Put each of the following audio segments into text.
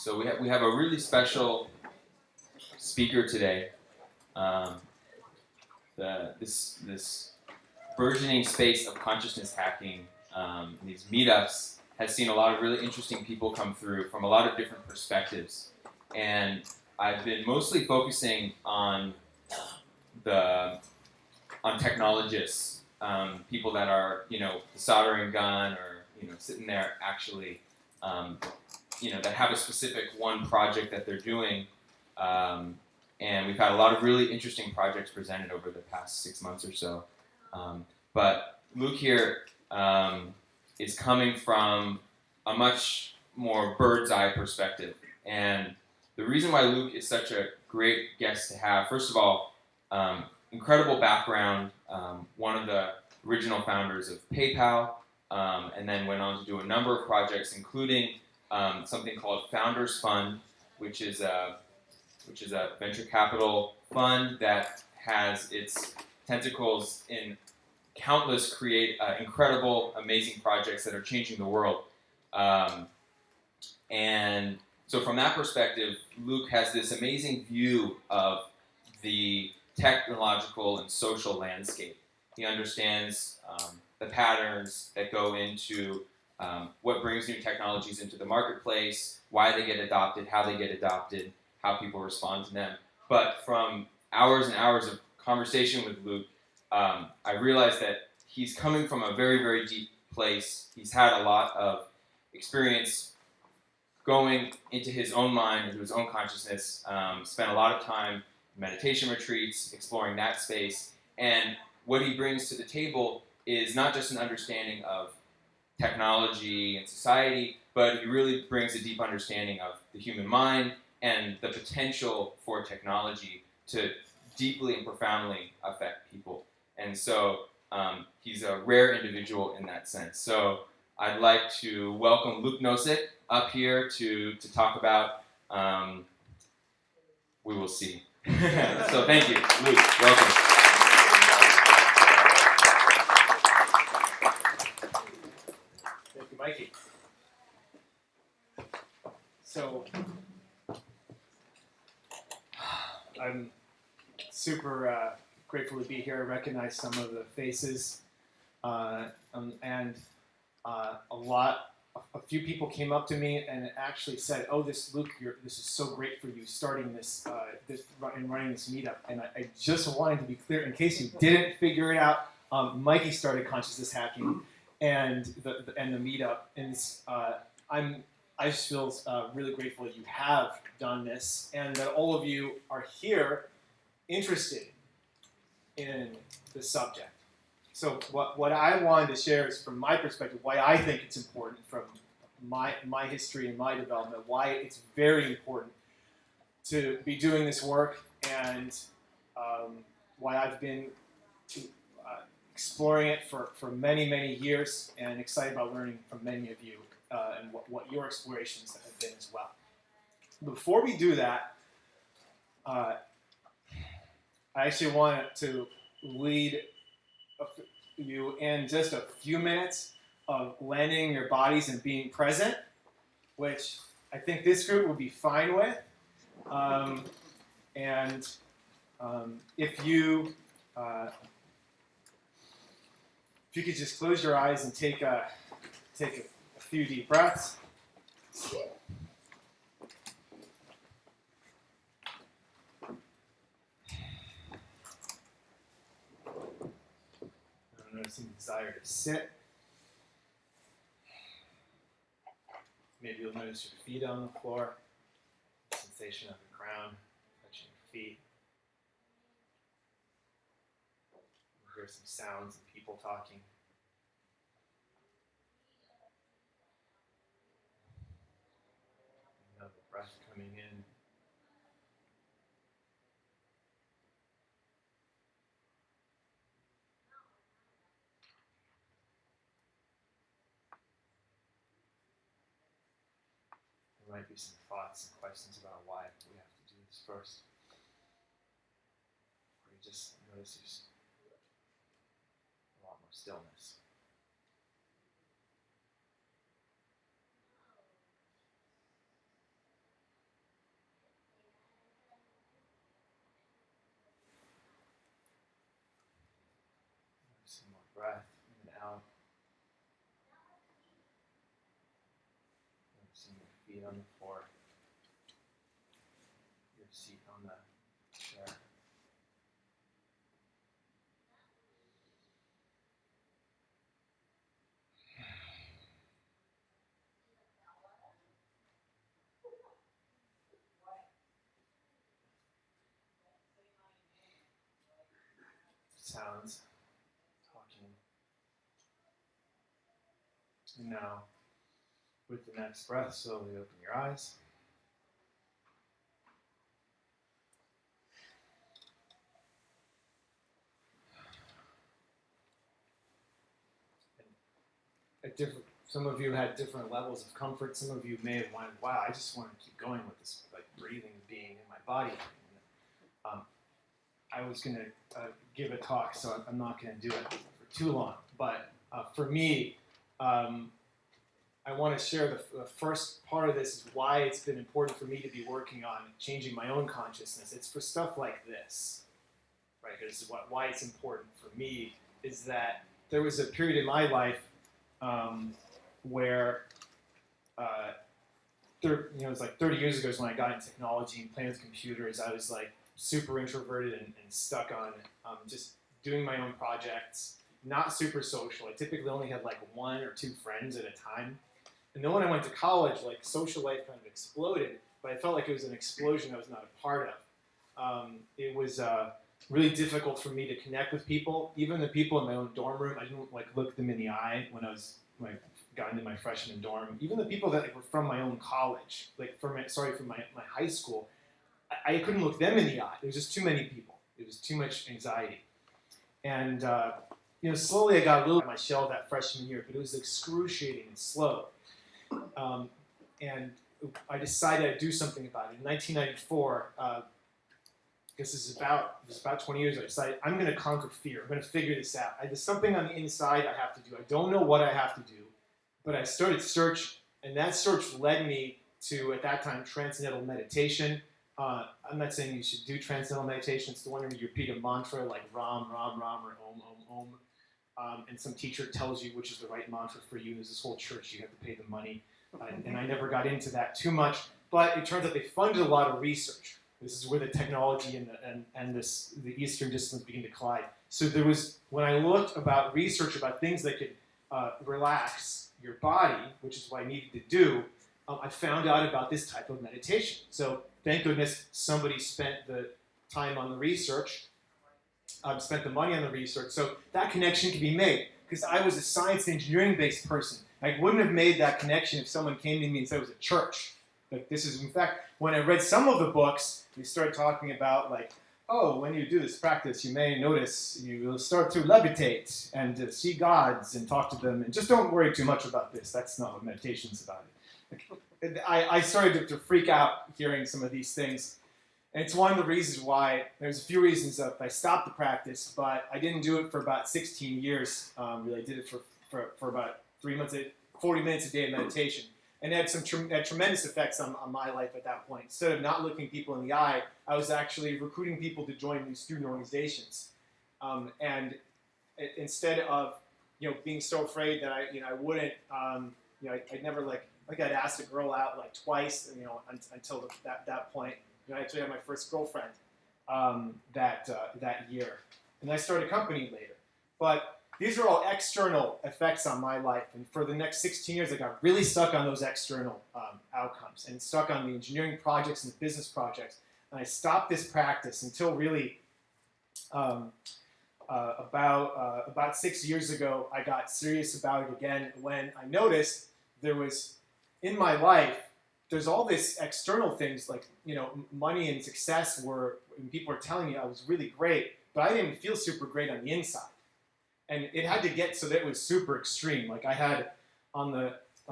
So we have a really special speaker today. This burgeoning space of consciousness hacking, these meetups, has seen a lot of really interesting people come through from a lot of different perspectives. And I've been mostly focusing on technologists, people that are, the soldering gun, or, sitting there actually, that have a specific one project that they're doing. And we've had a lot of really interesting projects presented over the past 6 months or so. But Luke here is coming from a much more bird's eye perspective. And the reason why Luke is such a great guest to have, first of all, incredible background, one of the original founders of PayPal, and then went on to do a number of projects, including something called Founders Fund, which is a venture capital fund that has its tentacles in countless incredible, amazing projects that are changing the world. And so from that perspective, Luke has this amazing view of the technological and social landscape. He understands the patterns that go into what brings new technologies into the marketplace, why they get adopted, how how people respond to them. But from hours and hours of conversation with Luke, I realized that he's coming from a very, very deep place. He's had a lot of experience going into his own mind, into his own consciousness, spent a lot of time in meditation retreats, exploring that space. And what he brings to the table is not just an understanding of technology and society, but he really brings a deep understanding of the human mind and the potential for technology to deeply and profoundly affect people. And so he's a rare individual in that sense. So I'd like to welcome Luke Nosek up here to talk about, we will see. So thank you, Luke, welcome. Thank you, Mikey. So, I'm super grateful to be here. I recognize some of the faces, and a few people came up to me and actually said, "Oh, Luke, this is so great for you starting this and running this meetup." And I just wanted to be clear, in case you didn't figure it out, Mikey started consciousness hacking and the meetup, and I just feel really grateful that you have done this and that all of you are here interested in the subject. So what I wanted to share is, from my perspective, why I think it's important, from my history and my development, why it's very important to be doing this work, and why I've been exploring it for many, many years, and excited about learning from many of you and what your explorations have been as well. Before we do that, I actually wanted to lead you in just a few minutes of landing your bodies and being present, which I think this group would be fine with. If you could just close your eyes and take a few deep breaths. Noticing the desire to sit. Maybe you'll notice your feet on the floor, the sensation of the ground touching your feet. You'll hear some sounds and people talking. You know the breath coming in. There might be some thoughts and questions about why we have to do this first. Or you just notice there's a lot more stillness. breath in and out. Noticing your feet on the floor, your seat on the chair. Sounds, talking. And now, with the next breath, slowly open your eyes. And some of you had different levels of comfort. Some of you may have wanted, wow, I just want to keep going with this, like breathing being in my body. I was going to give a talk, so I'm not going to do it for too long. But for me, I want to share the first part of this is why it's been important for me to be working on changing my own consciousness. It's for stuff like this, right? This is why it's important for me is that there was a period in my life where, it was like 30 years ago is when I got into technology and playing with computers. I was like super introverted and stuck on just doing my own projects, not super social. I typically only had like 1 or 2 friends at a time. And then when I went to college, like social life kind of exploded, but I felt like it was an explosion I was not a part of. It was really difficult for me to connect with people, even the people in my own dorm room. I didn't like look them in the eye when I got into my freshman dorm. Even the people that were from my own college, like from my high school, I couldn't look them in the eye. There was just too many people. It was too much anxiety. And slowly I got a little bit of my shell that freshman year, but it was excruciating and slow. And I decided I'd do something about it. In 1994, this is about 20 years ago, I decided I'm going to conquer fear. I'm going to figure this out. There's something on the inside I have to do. I don't know what I have to do, but I started searching, and that search led me to, at that time, Transcendental Meditation. I'm not saying you should do Transcendental Meditation. It's the one where you repeat a mantra like Ram, Ram, Ram, or Om, Om, Om. And some teacher tells you which is the right mantra for you. There's this whole church, you have to pay the money. And I never got into that too much. But it turns out they funded a lot of research. This is where the technology and the Eastern disciplines begin to collide. So there was, when I looked about research about things that could relax your body, which is what I needed to do, I found out about this type of meditation. So thank goodness somebody spent the time on the research, spent the money on the research, so that connection can be made. Because I was a science and engineering-based person. I wouldn't have made that connection if someone came to me and said it was a church. Like this is, in fact, when I read some of the books, we started talking about like, oh, when you do this practice, you may notice you will start to levitate and see gods and talk to them, and just don't worry too much about this. That's not what meditation's about. I started to freak out hearing some of these things. And it's one of the reasons why, there's a few reasons that I stopped the practice, but I didn't do it for about 16 years. Really, I did it for about 3 months, 40 minutes a day of meditation. And it had tremendous effects on my life at that point. Instead of not looking people in the eye, I was actually recruiting people to join these student organizations. And instead of being so afraid that I wouldn't, I'd never I'd asked a girl out like twice, until that point. I actually had my first girlfriend that year, and I started a company later. But these are all external effects on my life, and for the next 16 years, I got really stuck on those external outcomes, and stuck on the engineering projects and the business projects. And I stopped this practice until really about 6 years ago, I got serious about it again when I noticed there was, in my life, there's all this external things like, money and success and people were telling me I was really great, but I didn't feel super great on the inside. And it had to get so that it was super extreme. Like I had on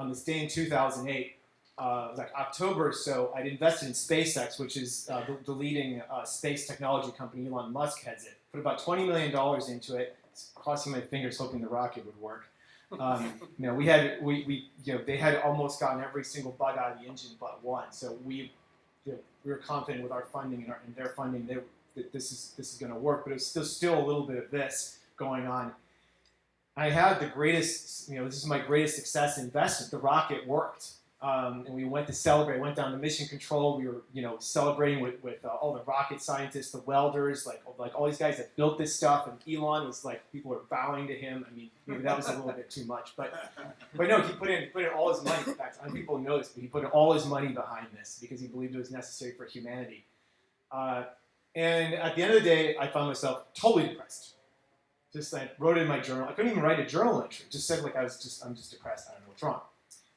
this day in 2008, like October or so, I'd invested in SpaceX, which is the leading space technology company. Elon Musk heads it. Put about $20 million into it. Crossing my fingers, hoping the rocket would work. They had almost gotten every single bug out of the engine but one. So we were confident with our funding and their funding that this is going to work. But it's still a little bit of this going on. I had the greatest, this is my greatest success investment. The rocket worked. And we went to celebrate. Went down to mission control. We were, celebrating with all the rocket scientists, the welders, like all these guys that built this stuff. And Elon was like, people were bowing to him. I mean, maybe that was a little bit too much, but no, he put in all his money. In fact, other people know this, but he put in all his money behind this because he believed it was necessary for humanity. And at the end of the day, I found myself totally depressed. Just like wrote it in my journal. I couldn't even write a journal entry. Just said like I'm just depressed. I don't know what's wrong.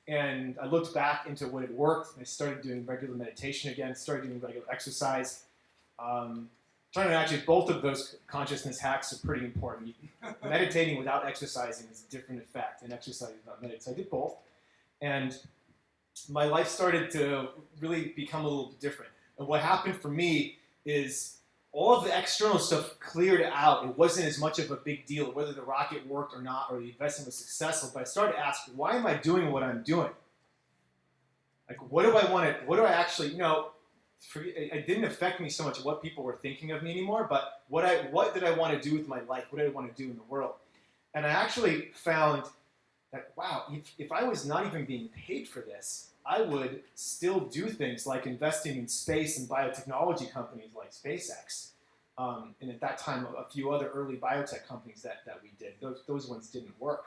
And I looked back into what had worked. And I started doing regular meditation again. Started doing regular exercise. Trying to actually, both of those consciousness hacks are pretty important. Meditating without exercising is a different effect, and exercising without meditating. So I did both, and my life started to really become a little bit different. And what happened for me is all of the external stuff cleared out. It wasn't as much of a big deal whether the rocket worked or not, or the investment was successful. But I started to ask, why am I doing what I'm doing? Like, what do I want to? What do I actually? It didn't affect me so much what people were thinking of me anymore. But what did I want to do with my life? What did I want to do in the world? And I actually found that wow, if I was not even being paid for this, I would still do things like investing in space and biotechnology companies like SpaceX. And at that time, a few other early biotech companies that we did. Those ones didn't work.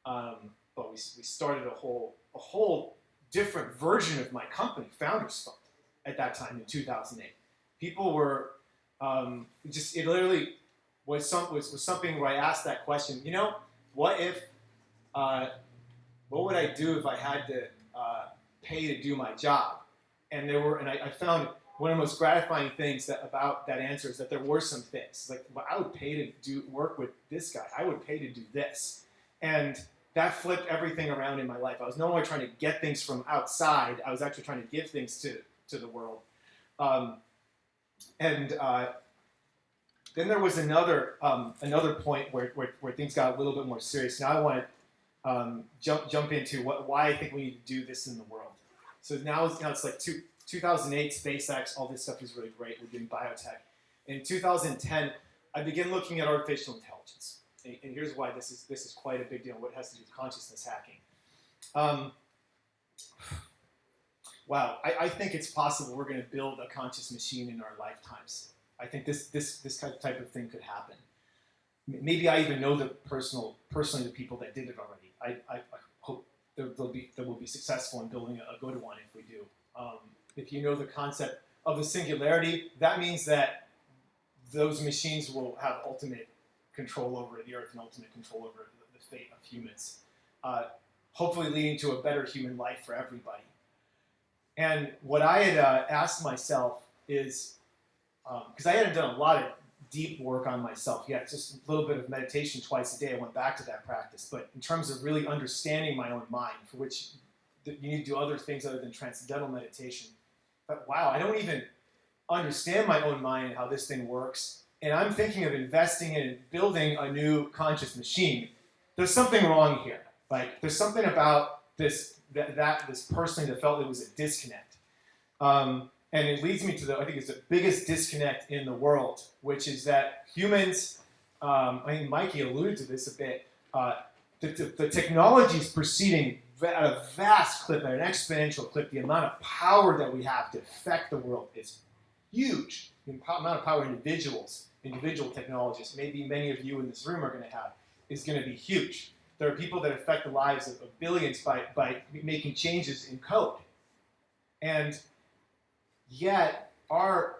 But we started a whole different version of my company, Founders Fund, at that time in 2008. People were, it literally was something where I asked that question, what would I do if I had to pay to do my job? And I found one of the most gratifying things about that answer is that there were some things like, well, I would pay to work with this guy. I would pay to do this, and that flipped everything around in my life. I was no longer trying to get things from outside. I was actually trying to give things to the world. Then there was another point where things got a little bit more serious. Now I want to jump into why I think we need to do this in the world. So now it's like 2008, SpaceX, all this stuff is really great. We're doing biotech. In 2010, I began looking at artificial intelligence. And here's why this is quite a big deal, what it has to do with consciousness hacking. Wow, I think it's possible we're going to build a conscious machine in our lifetimes. I think this type of thing could happen. Maybe I even know personally the people that did it already. I hope they will be successful in building a good one if we do. If you know the concept of the singularity, that means that those machines will have ultimate control over the earth and ultimate control over the fate of humans, hopefully leading to a better human life for everybody. And what I had asked myself is, because I hadn't done a lot of deep work on myself yet, just a little bit of meditation twice a day, I went back to that practice. But in terms of really understanding my own mind, for which you need to do other things other than transcendental meditation, but wow, I don't even understand my own mind and how this thing works. And I'm thinking of investing in building a new conscious machine. There's something wrong here. Like, there's something about this person that felt it was a disconnect. And it leads me to I think it's the biggest disconnect in the world, which is that humans, I think Mikey alluded to this a bit, the technology is proceeding at a vast clip, at an exponential clip. The amount of power that we have to affect the world is huge. The amount of power individual technologists, maybe many of you in this room are going to have, is going to be huge. There are people that affect the lives of billions by making changes in code. And yet, our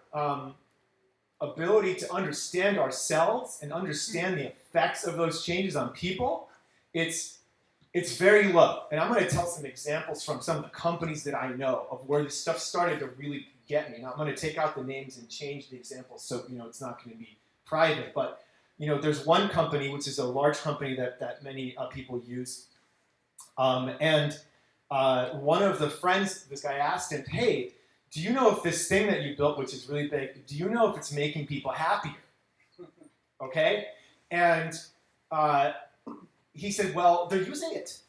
ability to understand ourselves and understand the effects of those changes on people, it's very low. And I'm going to tell some examples from some of the companies that I know of where this stuff started to really get me. And I'm going to take out the names and change the examples so it's not going to be private. But there's one company, which is a large company that many people use. And one of the friends, this guy asked him, hey, do you know if this thing that you built, which is really big, do you know if it's making people happier? Okay? And he said, well, they're using it.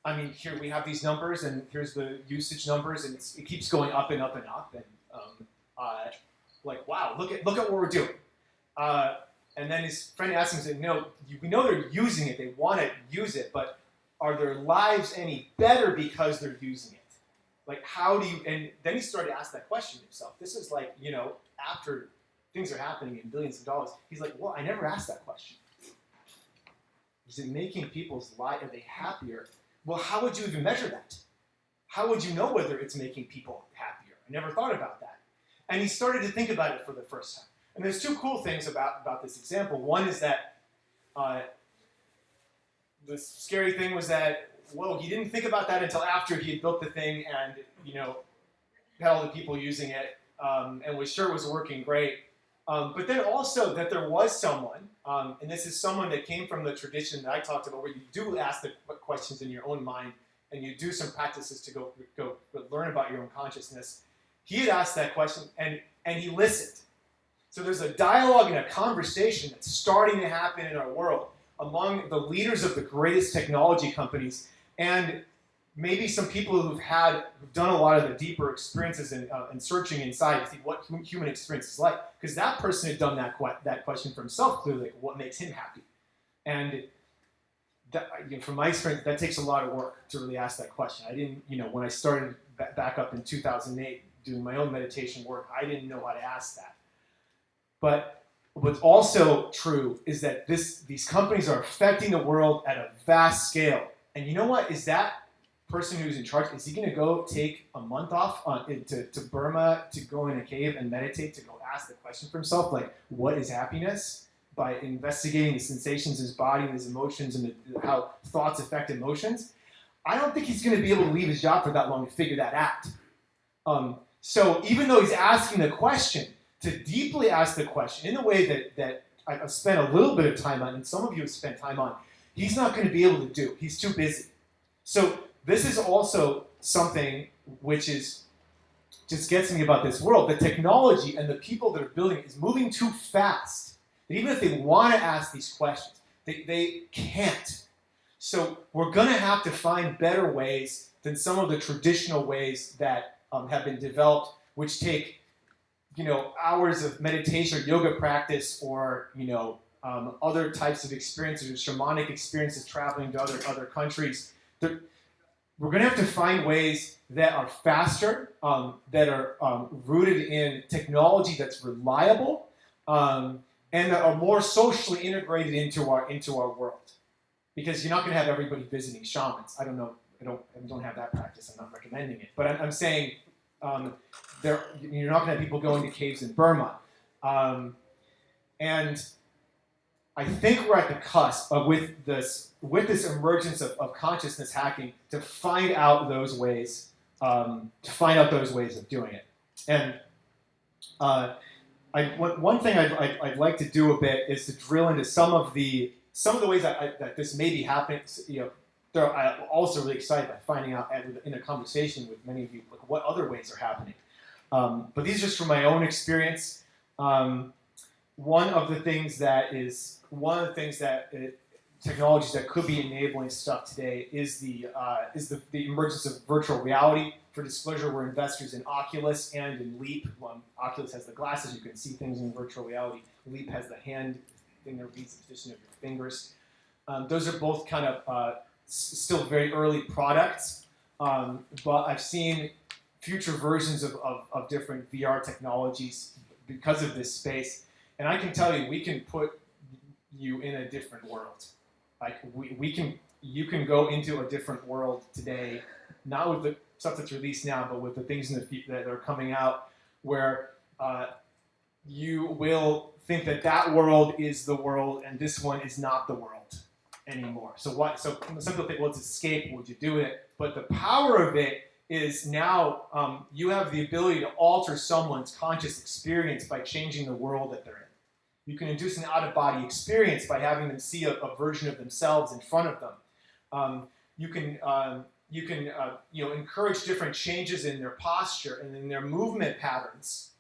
I mean, here we have these numbers, and here's the usage numbers, and it keeps going up and up and up. And like, wow, look at what we're doing. And then his friend asked him, he said, no, we know they're using it, they want to use it, but are their lives any better because they're using it? Like, how do you, and then he started to ask that question to himself. This is like, after things are happening in billions of dollars, he's like, well, I never asked that question. Is it making people's lives, are they happier? Well, how would you even measure that? How would you know whether it's making people happier? I never thought about that. And he started to think about it for the first time. And there's two cool things about this example. One is that the scary thing was that, whoa, he didn't think about that until after he had built the thing and, had all the people using it and was sure it was working great. But then also that there was someone, and this is someone that came from the tradition that I talked about, where you do ask the questions in your own mind and you do some practices to go learn about your own consciousness. He had asked that question and he listened. So there's a dialogue and a conversation that's starting to happen in our world among the leaders of the greatest technology companies and maybe some people who've done a lot of the deeper experiences and searching inside to see what human experience is like. Because that person had done that question for himself clearly, like, what makes him happy? And that, from my experience, that takes a lot of work to really ask that question. I didn't, when I started back up in 2008 doing my own meditation work, I didn't know how to ask that. But what's also true is that these companies are affecting the world at a vast scale. And you know what? Is that person who's in charge, is he going to go take a month off to Burma to go in a cave and meditate, to go ask the question for himself, like, what is happiness? By investigating the sensations in his body and his emotions and how thoughts affect emotions? I don't think he's going to be able to leave his job for that long to figure that out. So even though he's asking the question, to deeply ask the question in a way that I've spent a little bit of time on, and some of you have spent time on, he's not going to be able to do. He's too busy. So this is also something which just gets me about this world. The technology and the people that are building it is moving too fast. And even if they want to ask these questions, they can't. So we're going to have to find better ways than some of the traditional ways that have been developed, which take hours of meditation or yoga practice or other types of experiences or shamanic experiences traveling to other countries. We're going to have to find ways that are faster, that are rooted in technology that's reliable, and that are more socially integrated into our world. Because you're not going to have everybody visiting shamans. I don't know. I don't have that practice. I'm not recommending it. But I'm saying you're not going to have people going to caves in Burma. And I think we're at the cusp with this emergence of consciousness hacking to find out those ways, of doing it. And one thing I'd like to do a bit is to drill into some of the ways that this may be happening. I'm also really excited by finding out in a conversation with many of you, like, what other ways are happening. But these are just from my own experience. One of the things that technologies that could be enabling stuff today is the emergence of virtual reality. For disclosure, we're investors in Oculus and in Leap. Oculus has the glasses, you can see things in virtual reality. Leap has the hand thing that reads the position of your fingers. Those are both kind of still very early products, but I've seen future versions of different VR technologies because of this space. And I can tell you, we can put you in a different world. Like you can go into a different world today, not with the stuff that's released now, but with the things that are coming out, where you will think that world is the world and this one is not the world anymore. So some people think, well, it's escape. What would you do with it? But the power of it is now you have the ability to alter someone's conscious experience by changing the world that they're in. You can induce an out-of-body experience by having them see a version of themselves in front of them. You can encourage different changes in their posture and in their movement patterns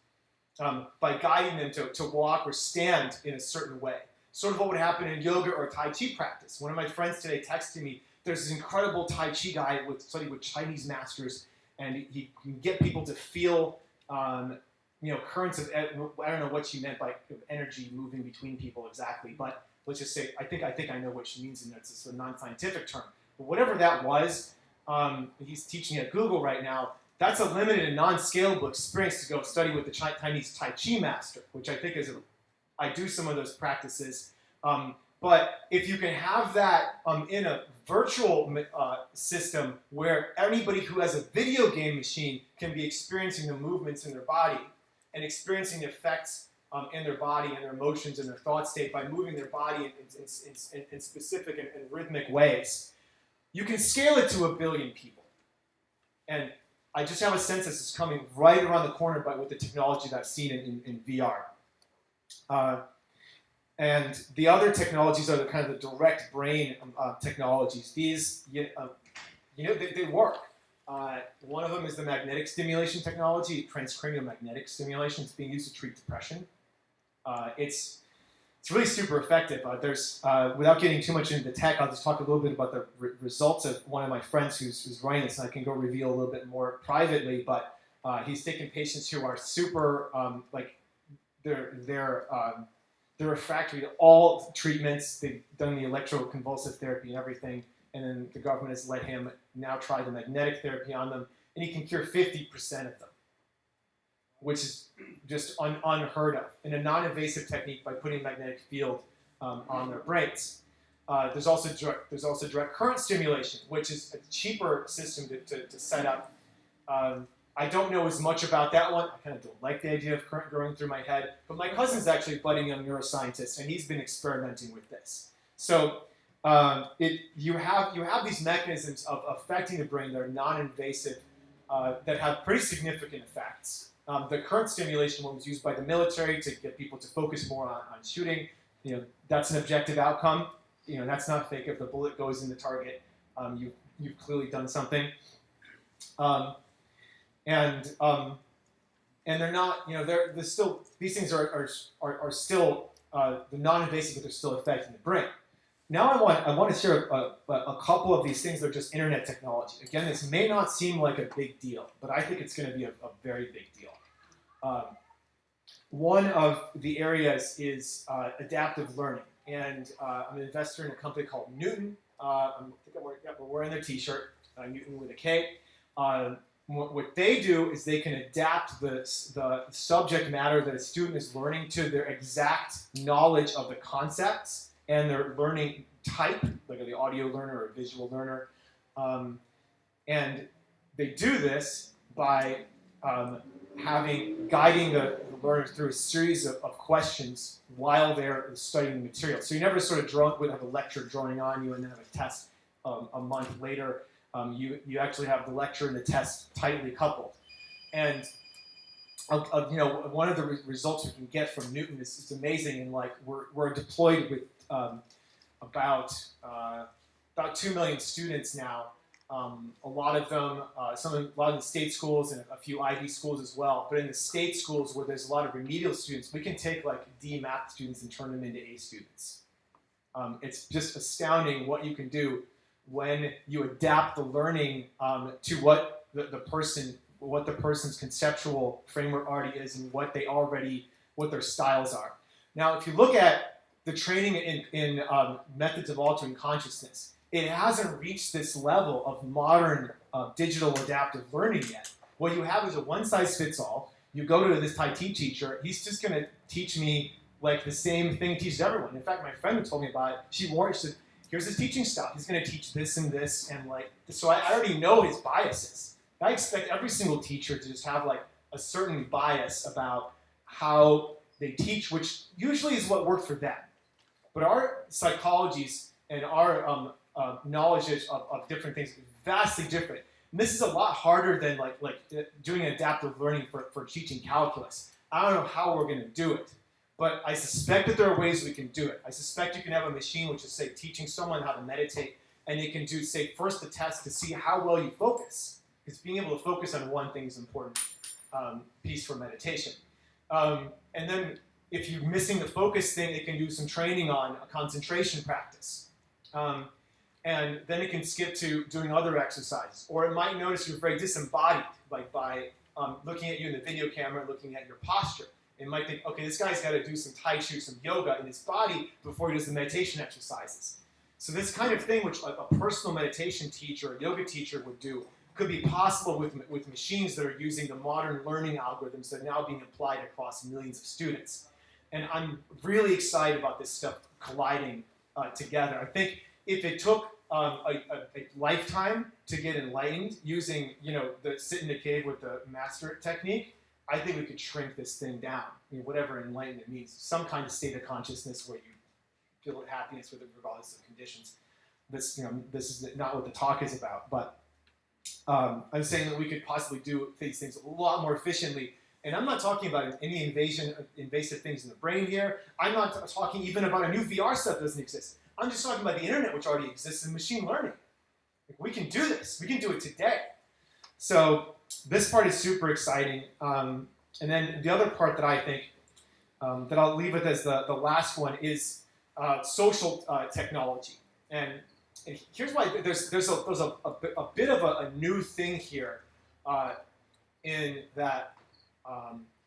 by guiding them to walk or stand in a certain way. Sort of what would happen in yoga or Tai Chi practice. One of my friends today texted me, there's this incredible Tai Chi guy studied with Chinese masters, and he can get people to feel currents of, I don't know what she meant by energy moving between people exactly, but let's just say, I think I know what she means, and it's a sort of non-scientific term. But whatever that was, he's teaching at Google right now. That's a limited and non-scalable experience to go study with the Chinese Tai Chi master, which I think I do some of those practices. But if you can have that in a virtual system where anybody who has a video game machine can be experiencing the movements in their body and experiencing the effects in their body and their emotions and their thought state by moving their body in specific and rhythmic ways, you can scale it to 1 billion people. And I just have a sense this is coming right around the corner with the technology that I've seen in VR. And the other technologies are the kind of the direct brain technologies. These, they work. One of them is the magnetic stimulation technology, transcranial magnetic stimulation. It's being used to treat depression. It's really super effective. Without getting too much into the tech, I'll just talk a little bit about the results of one of my friends who's running this, and I can go reveal a little bit more privately. But he's taken patients who are super, they're refractory to all treatments. They've done the electroconvulsive therapy and everything, and then the government has let him now try the magnetic therapy on them, and he can cure 50% of them, which is just unheard of, in a non-invasive technique by putting a magnetic field on their brains. There's also direct current stimulation, which is a cheaper system to set up. I don't know as much about that one. I kind of don't like the idea of current going through my head, but my cousin's actually a budding young neuroscientist, and he's been experimenting with this. So you have these mechanisms of affecting the brain that are non-invasive, that have pretty significant effects. The current stimulation one was used by the military to get people to focus more on shooting. That's an objective outcome. That's not fake. If the bullet goes in the target, you've clearly done something. And they're not, they're still, these things are still the non-invasive, but they're still affecting the brain. Now I want to share a couple of these things that are just internet technology. Again, this may not seem like a big deal, but I think it's going to be a very big deal. One of the areas is adaptive learning, and I'm an investor in a company called Newton. We're wearing their T-shirt, Newton with a K. What they do is they can adapt the subject matter that a student is learning to their exact knowledge of the concepts and their learning type, like the audio learner or visual learner. And they do this by guiding the learners through a series of questions while they're studying the material. So you never sort of have a lecture droning on you and then have a test a month later. You actually have the lecture and the test tightly coupled. And one of the results we can get from Newton is it's amazing. And we're deployed with about 2 million students now. A lot of them, a lot of the state schools and a few Ivy schools as well. But in the state schools where there's a lot of remedial students, we can take D math students and turn them into A students. It's just astounding what you can do when you adapt the learning to what the person's conceptual framework already is and what their styles are. Now, if you look at the training in methods of altering consciousness, it hasn't reached this level of modern digital adaptive learning yet. What you have is a one-size-fits-all. You go to this Tai Chi teacher, he's just going to teach me the same thing he teaches everyone. In fact, my friend who told me about it, she said, here's his teaching style. He's going to teach this and this, and so I already know his biases. I expect every single teacher to just have a certain bias about how they teach, which usually is what worked for them. But our psychologies and our knowledge of different things is vastly different. And this is a lot harder than doing adaptive learning for teaching calculus. I don't know how we're going to do it. But I suspect that there are ways we can do it. I suspect you can have a machine which is, say, teaching someone how to meditate, and it can do, say, first a test to see how well you focus. Because being able to focus on one thing is an important piece for meditation. And then if you're missing the focus thing, it can do some training on a concentration practice. And then it can skip to doing other exercises. Or it might notice you're very disembodied, by looking at you in the video camera, looking at your posture, and might think, okay, this guy's got to do some Tai Chi, some yoga in his body before he does the meditation exercises. So this kind of thing, which a personal meditation teacher, a yoga teacher would do, could be possible with machines that are using the modern learning algorithms that are now being applied across millions of students. And I'm really excited about this stuff colliding together. I think if it took a lifetime to get enlightened using, the sit in the cave with the master technique, I think we could shrink this thing down, whatever enlightenment means. Some kind of state of consciousness where you feel happiness with it regardless of conditions. This is not what the talk is about, but I'm saying that we could possibly do these things a lot more efficiently. And I'm not talking about any invasive things in the brain here. I'm not talking even about a new VR stuff that doesn't exist. I'm just talking about the internet, which already exists in machine learning. We can do this. We can do it today. So this part is super exciting. And then the other part that I think that I'll leave with as the last one is social technology. And here's why there's a bit of a new thing here in that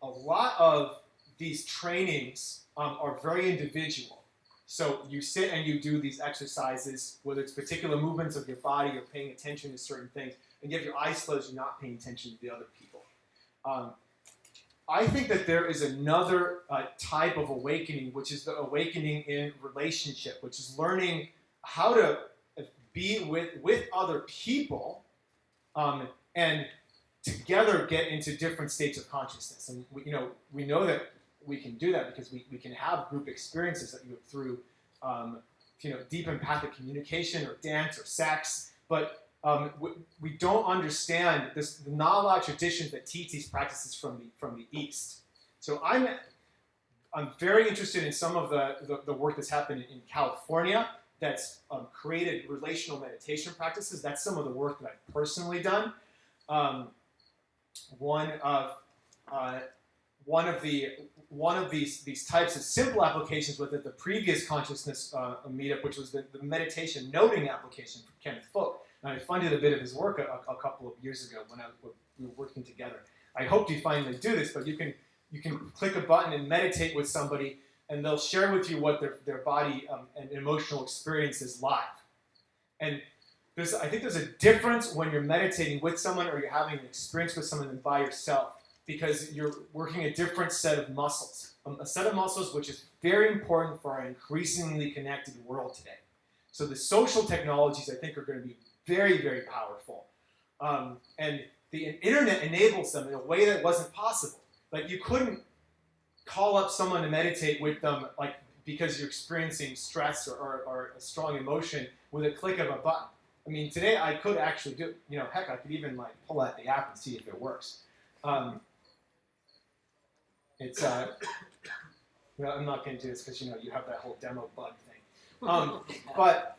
a lot of these trainings are very individual. So you sit and you do these exercises, whether it's particular movements of your body, you're paying attention to certain things, and you have your eyes closed, you're not paying attention to the other people. I think that there is another type of awakening, which is the awakening in relationship, which is learning how to be with other people and together get into different states of consciousness. And we know that we can do that because we can have group experiences that you through deep empathic communication or dance or sex, but we don't understand the Nala traditions that teach these practices from the East. So I'm very interested in some of the work that's happened in California that's created relational meditation practices. That's some of the work that I've personally done. One of these types of simple applications was at the previous consciousness meetup, which was the meditation noting application from Kenneth Folk. And I funded a bit of his work a couple of years ago when we were working together. I hope you finally do this, but you can click a button and meditate with somebody, and they'll share with you what their body and emotional experience is live. And I think there's a difference when you're meditating with someone or you're having an experience with someone than by yourself, because you're working a different set of muscles. A set of muscles which is very important for our increasingly connected world today. So the social technologies, I think, are going to be very, very powerful. And the internet enables them in a way that wasn't possible. Like, you couldn't call up someone to meditate with them because you're experiencing stress or a strong emotion with a click of a button. I mean, today I could actually do, heck, I could even pull out the app and see if it works. It's well, I'm not going to do this because you have that whole demo bug thing. But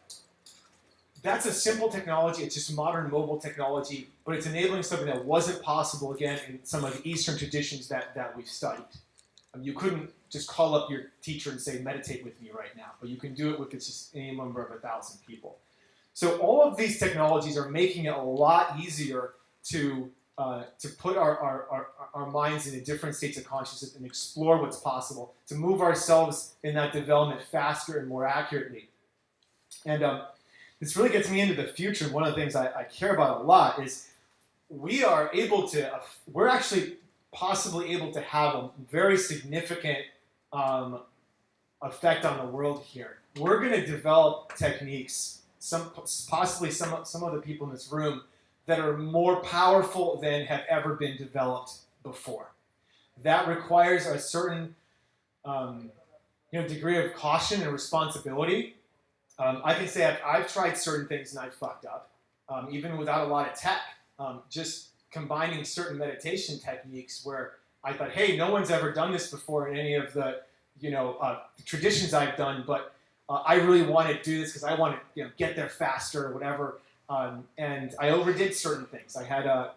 that's a simple technology. It's just modern mobile technology, but it's enabling something that wasn't possible again in some of the Eastern traditions that we've studied. You couldn't just call up your teacher and say, meditate with me right now, but you can do it with just any number of 1,000 people. So all of these technologies are making it a lot easier to put our minds into different states of consciousness and explore what's possible, to move ourselves in that development faster and more accurately. And this really gets me into the future. And one of the things I care about a lot is we're actually possibly able to have a very significant effect on the world here. We're going to develop techniques, possibly some of the people in this room, that are more powerful than have ever been developed before. That requires a certain degree of caution and responsibility. I can say I've tried certain things and I've fucked up, even without a lot of tech. Just combining certain meditation techniques where I thought, hey, no one's ever done this before in any of the traditions I've done, but I really want to do this because I want to get there faster or whatever. And I overdid certain things. I had a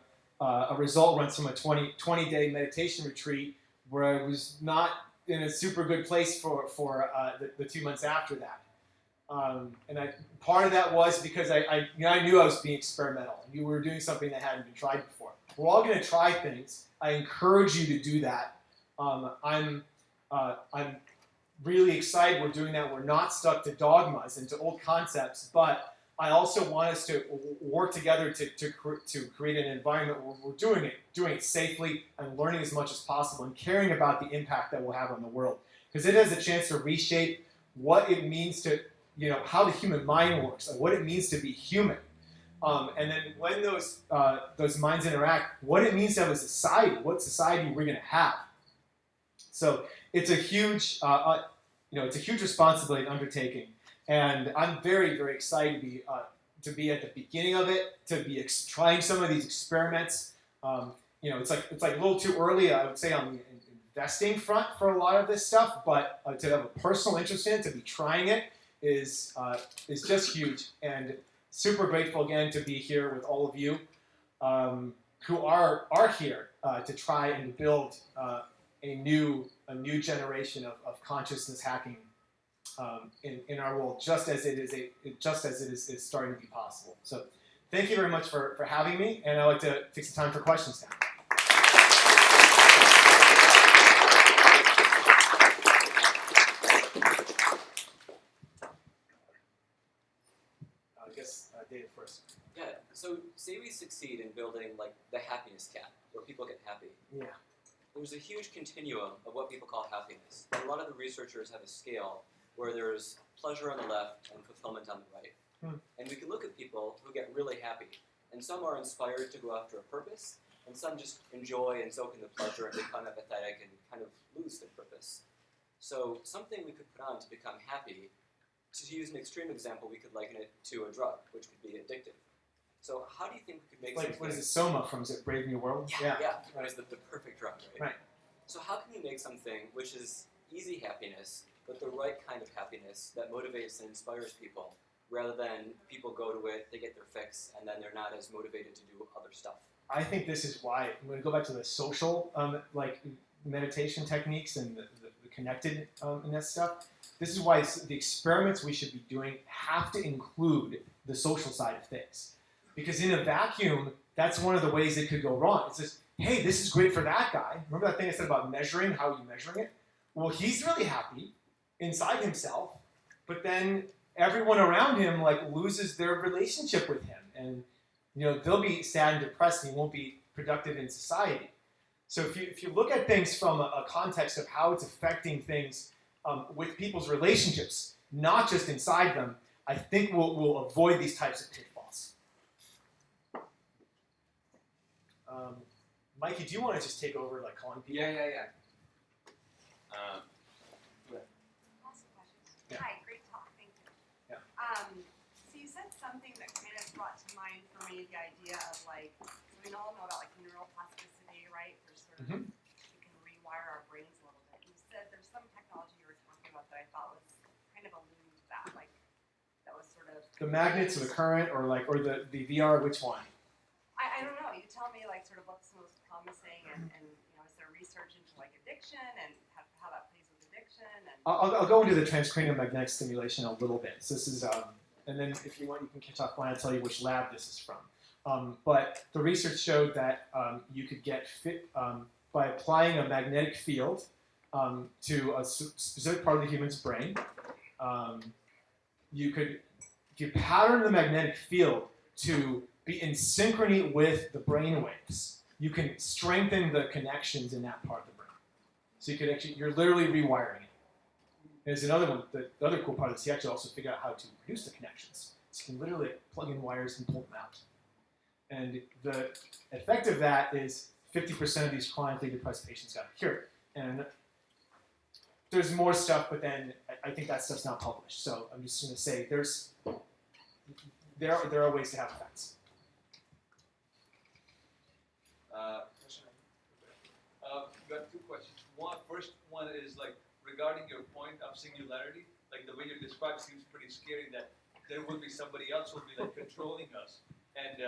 result once from a 20-day meditation retreat where I was not in a super good place for the 2 months after that. And part of that was because I knew I was being experimental. We were doing something that hadn't been tried before. We're all going to try things. I encourage you to do that. I'm really excited we're doing that. We're not stuck to dogmas and to old concepts, but I also want us to work together to create an environment where we're doing it safely and learning as much as possible and caring about the impact that we'll have on the world. Because it has a chance to reshape what it means to, how the human mind works and what it means to be human. And then when those minds interact, what it means to have a society, what society we're going to have. So it's a huge, it's a huge responsibility and undertaking, and I'm very, very excited to be at the beginning of it, to be trying some of these experiments. It's like a little too early, I would say, on the investing front for a lot of this stuff, but to have a personal interest in it, to be trying it, is just huge, and super grateful again to be here with all of you who are here to try and build a new generation of consciousness hacking in our world, just as it is starting to be possible. So, thank you very much for having me, and I'd like to take some time for questions now. I guess David first. Yeah. So, say we succeed in building like the happiness cap, where people get happy. Yeah. There's a huge continuum of what people call happiness. And a lot of the researchers have a scale where there's pleasure on the left and fulfillment on the right. And we can look at people who get really happy. And some are inspired to go after a purpose, and some just enjoy and soak in the pleasure and become apathetic and kind of lose their purpose. So something we could put on to become happy, to use an extreme example, we could liken it to a drug, which could be addictive. So how do you think we could make something... What is it, Soma from Brave New World? Yeah. It was the perfect drug, right? Right. So how can we make something which is easy happiness, but the right kind of happiness that motivates and inspires people, rather than people go to it, they get their fix, and then they're not as motivated to do other stuff? I think this is why, I'm going to go back to the social meditation techniques and the connected and that stuff. This is why the experiments we should be doing have to include the social side of things. Because in a vacuum, that's one of the ways it could go wrong. It's just, hey, this is great for that guy. Remember that thing I said about measuring, how are you measuring it? Well, he's really happy inside himself, but then everyone around him loses their relationship with him. And they'll be sad and depressed and he won't be productive in society. So if you look at things from a context of how it's affecting things with people's relationships, not just inside them, I think we'll avoid these types of pitfalls. Mikey, do you want to just take over calling people? Yeah. Awesome question. Yeah. Hi, great talk. Thank you. Yeah. So you said something that kind of brought to mind for me the idea of so we all know about neuroplasticity, right? There's sort of we can rewire our brains a little bit. You said there's some technology you were talking about that I thought was kind of alluding to that, that was sort of The magnets or the current or the VR, which one? I don't know. You tell me sort of what's most promising and is there research into addiction and how that plays with addiction and I'll go into the transcranial magnetic stimulation a little bit. So this is and then if you want, you can catch off line. I'll tell you which lab this is from. But the research showed that you could get fit by applying a magnetic field to a specific part of the human's brain. You pattern the magnetic field to be in synchrony with the brain waves. You can strengthen the connections in that part of the brain. So you're literally rewiring it. There's another one, the other cool part of this, you actually also figure out how to produce the connections. So you can literally plug in wires and pull them out. And the effect of that is 50% of these chronically depressed patients got cured. And there's more stuff, but then I think that stuff's not published. So I'm just going to say there are ways to have effects. You got two questions. First one is regarding your point of singularity. The way you describe seems pretty scary. That there will be somebody else who will be controlling us. And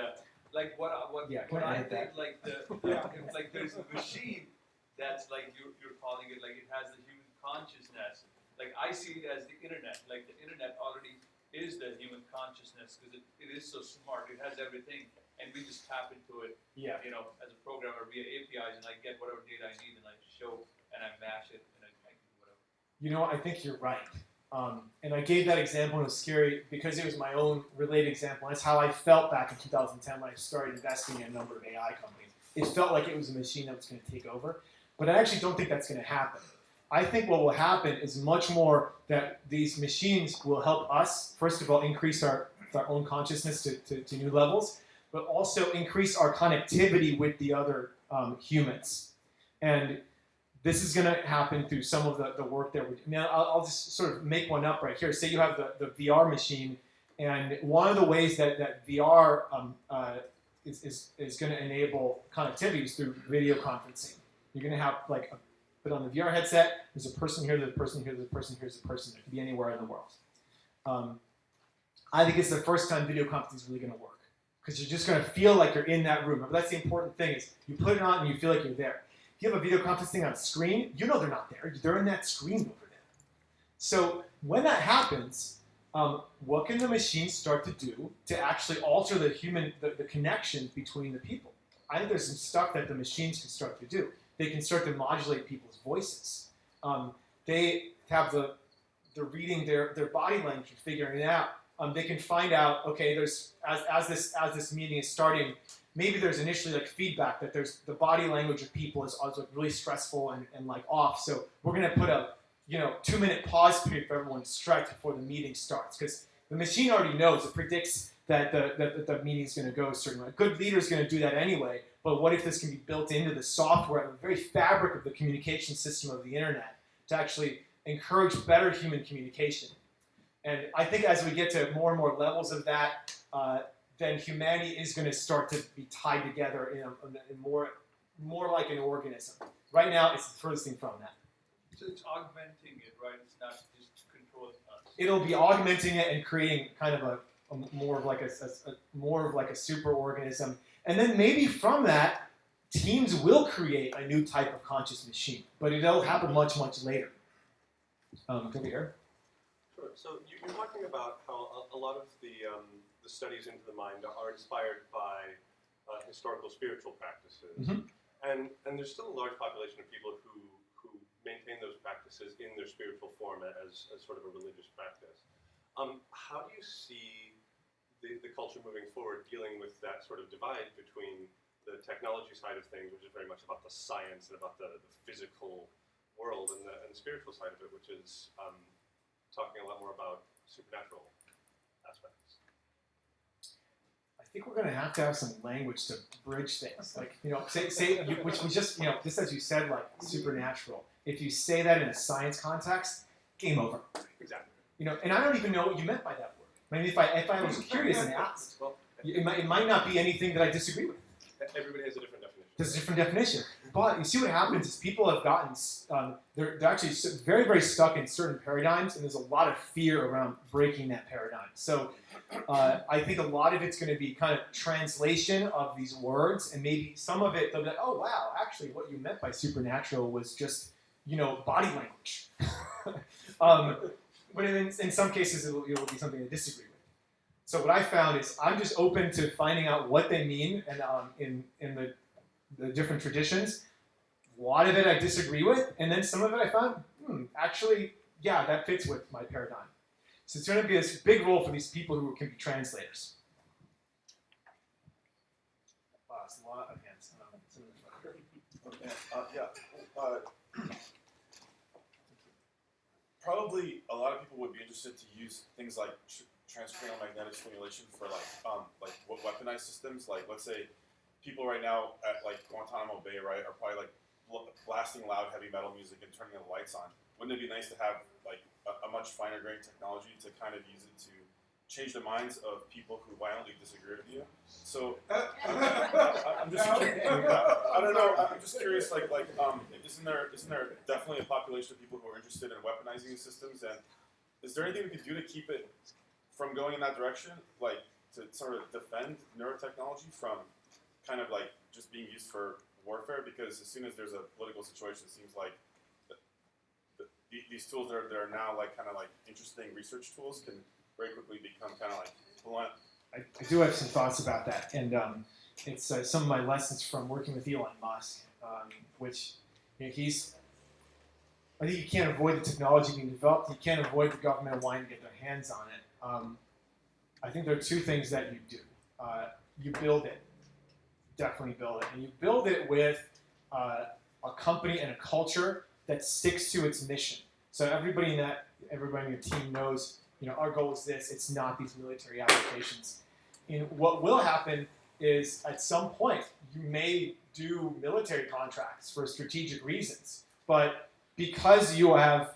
what I think there's a machine that's you're calling it it has the human consciousness. I see it as the internet. The internet already is the human consciousness because it is so smart. It has everything. and we just tap into it, Yeah. as a programmer via APIs, and I get whatever data I need, and I show, and I mash it, and I can do whatever. I think you're right. And I gave that example, and it was scary because it was my own related example. That's how I felt back in 2010 when I started investing in a number of AI companies. It felt like it was a machine that was going to take over. But I actually don't think that's going to happen. I think what will happen is much more that these machines will help us, first of all, increase our own consciousness to new levels, but also increase our connectivity with the other humans. And this is going to happen through some of the work that we're doing. Now, I'll just sort of make one up right here. Say you have the VR machine, and one of the ways that VR is going to enable connectivity is through video conferencing. You're going to have put on the VR headset, there's a person here, there's a person here, there's a person here, there's a person. It could be anywhere in the world. I think it's the first time video conferencing is really going to work because you're just going to feel like you're in that room. Remember, that's the important thing is you put it on and you feel like you're there. If you have a video conferencing on a screen, you know they're not there. They're in that screen over there. So when that happens, what can the machines start to do to actually alter the connection between the people? I think there's some stuff that the machines can start to do. They can start to modulate people's voices. They have they're reading their body language and figuring it out. They can find out, okay, there's as this meeting is starting, maybe there's initially feedback that there's the body language of people is really stressful and off. So we're gonna put a 2-minute pause period for everyone to stretch before the meeting starts because the machine already knows. It predicts that the meeting's going to go a certain way. A good leader is going to do that anyway, but what if this can be built into the software, the very fabric of the communication system of the internet to actually encourage better human communication? And I think as we get to more and more levels of that, then humanity is going to start to be tied together in more like an organism. Right now, it's the furthest thing from that. So it's augmenting it, right? It's not just controlling us. It'll be augmenting it and creating kind of more of like a super organism, and then maybe from that, teams will create a new type of conscious machine, but it'll happen much later. Over here. Sure. So you're talking about how a lot of the studies into the mind are inspired by historical spiritual practices, Mm-hmm. and there's still a large population of people who maintain those practices in their spiritual form as sort of a religious practice. How do you see the culture moving forward dealing with that sort of divide between the technology side of things, which is very much about the science and about the physical world, and the spiritual side of it, which is talking a lot more about supernatural aspects? I think we're going to have some language to bridge things. Which we just, just as you said, supernatural. If you say that in a science context, game over. Exactly. And I don't even know what you meant by that word. Maybe if I was curious and asked, Well, it might not be anything that I disagree with. everybody has a different definition. There's a different definition. But you see what happens is people have gotten, they're actually very, very stuck in certain paradigms, and there's a lot of fear around breaking that paradigm. So I think a lot of it's going to be kind of translation of these words, and maybe some of it, they'll be like, oh, wow, actually what you meant by supernatural was just, body language. But in some cases, it will be something I disagree with. So what I found is I'm just open to finding out what they mean, and in the different traditions. A lot of it I disagree with, and then some of it I found, actually, yeah, that fits with my paradigm. So it's going to be this big role for these people who can be translators. Wow, it's a lot of hands. Probably a lot of people would be interested to use things like transcranial magnetic stimulation for weaponized systems. Like, let's say people right now at Guantanamo Bay, right, are probably blasting loud heavy metal music and turning the lights on. Wouldn't it be nice to have a much finer grained technology to kind of use it to change the minds of people who violently disagree with you? So I'm just I don't know. I'm just curious. Isn't there definitely a population of people who are interested in weaponizing these systems? And is there anything we could do to keep it from going in that direction, to sort of defend neurotechnology from kind of just being used for warfare? Because as soon as there's a political situation, it seems like these tools that are now kind of interesting research tools can very quickly become kind of blunt I do have some thoughts about that, and it's some of my lessons from working with Elon Musk, which I think you can't avoid the technology being developed. You can't avoid the government wanting to get their hands on it. I think there are two things that you do. You build it, definitely build it, and you build it with a company and a culture that sticks to its mission. So everybody in your team knows, our goal is this. It's not these military applications. And what will happen is at some point you may do military contracts for strategic reasons, but because you have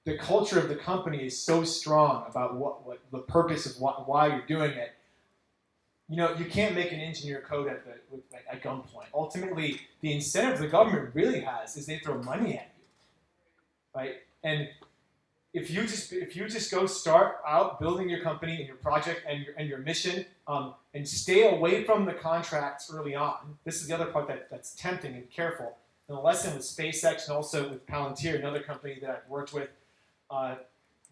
the culture of the company is so strong about what the purpose of why you're doing it. You can't make an engineer code at gunpoint. Ultimately, the incentive the government really has is they throw money at you, right? And if you just go start out building your company and your project and your mission, and stay away from the contracts early on. This is the other part that's tempting and careful. And the lesson with SpaceX and also with Palantir, another company that I've worked with,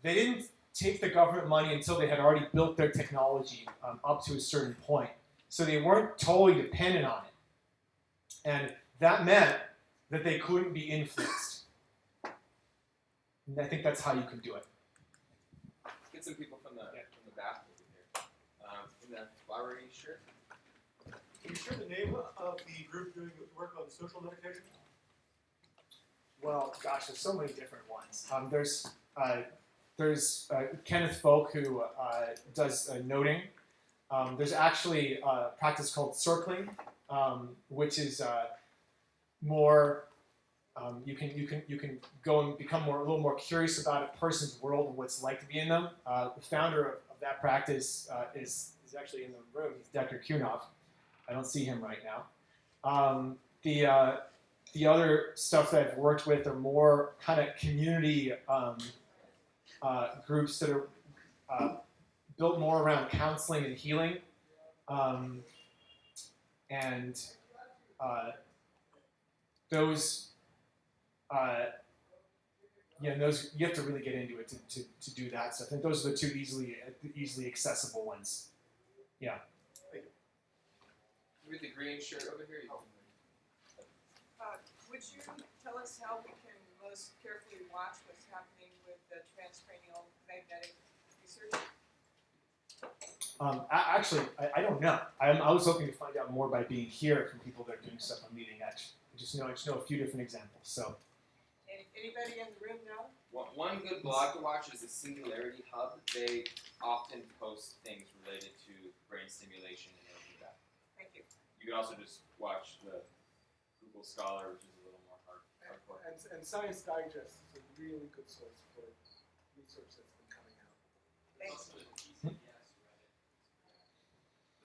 they didn't take the government money until they had already built their technology up to a certain point. So they weren't totally dependent on it. And that meant that they couldn't be influenced. And I think that's how you can do it. Let's get some people from the back over here. In the flowery shirt. Can you share the name of the group doing work on social meditation? Well, gosh, there's so many different ones. There's Kenneth Folk who does noting. There's actually a practice called circling, which is more. You can go and become a little more curious about a person's world and what it's like to be in them. The founder of that practice is actually in the room. He's Dr. Kunov. I don't see him right now. The other stuff that I've worked with are more kind of community groups that are built more around counseling and healing, and those you have to really get into it to do that stuff. I think those are the two easily accessible ones. Yeah. With the green shirt over here. Would you tell us how we can most carefully watch what's happening with the transcranial magnetic research? Actually, I don't know. I was hoping to find out more by being here from people that are doing stuff on leading edge. I just know a few different examples. So. Anybody in the room know? One good blog to watch is the Singularity Hub. They often post things related to brain stimulation and neurofeedback. Thank you. You can also just watch the Google Scholar, which is a little more hardcore. And Science Digest is a really good source for research that's been coming out. Thanks.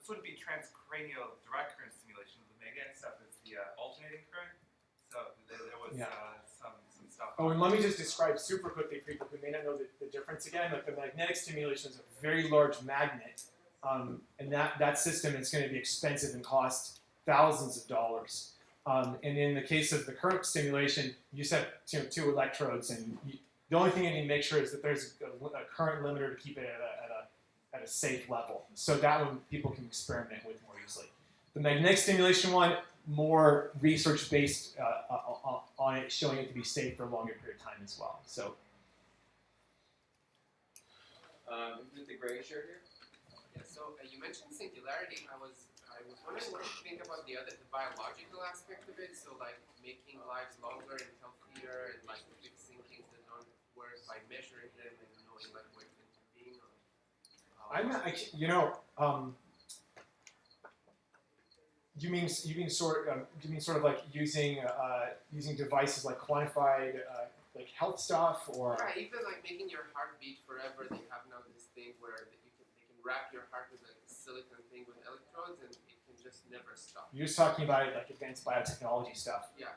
This wouldn't be transcranial direct current stimulation. The magnetic stuff is the alternating current. So there was some stuff. Oh, and let me just describe super quickly for people who may not know the difference again. Like the magnetic stimulation is a very large magnet, and that system is going to be expensive and cost thousands of dollars. And in the case of the current stimulation, you just have two electrodes, and the only thing you need to make sure is that there's a current limiter to keep it at a safe level. So that one people can experiment with more easily. The magnetic stimulation one, more research-based on it, showing it to be safe for a longer period of time as well. So, With the gray shirt here. Yeah. So you mentioned singularity. I was wondering what you think about the biological aspect of it. So like making lives longer and healthier, and like fixing things that don't work by measuring them and knowing like where to intervene. You mean sort of like using devices like quantified like health stuff, or right, even like making your heart beat forever. They have now this thing where they can wrap your heart with a silicone thing with electrodes, and it can just never stop. you're just talking about like advanced biotechnology stuff. Yeah.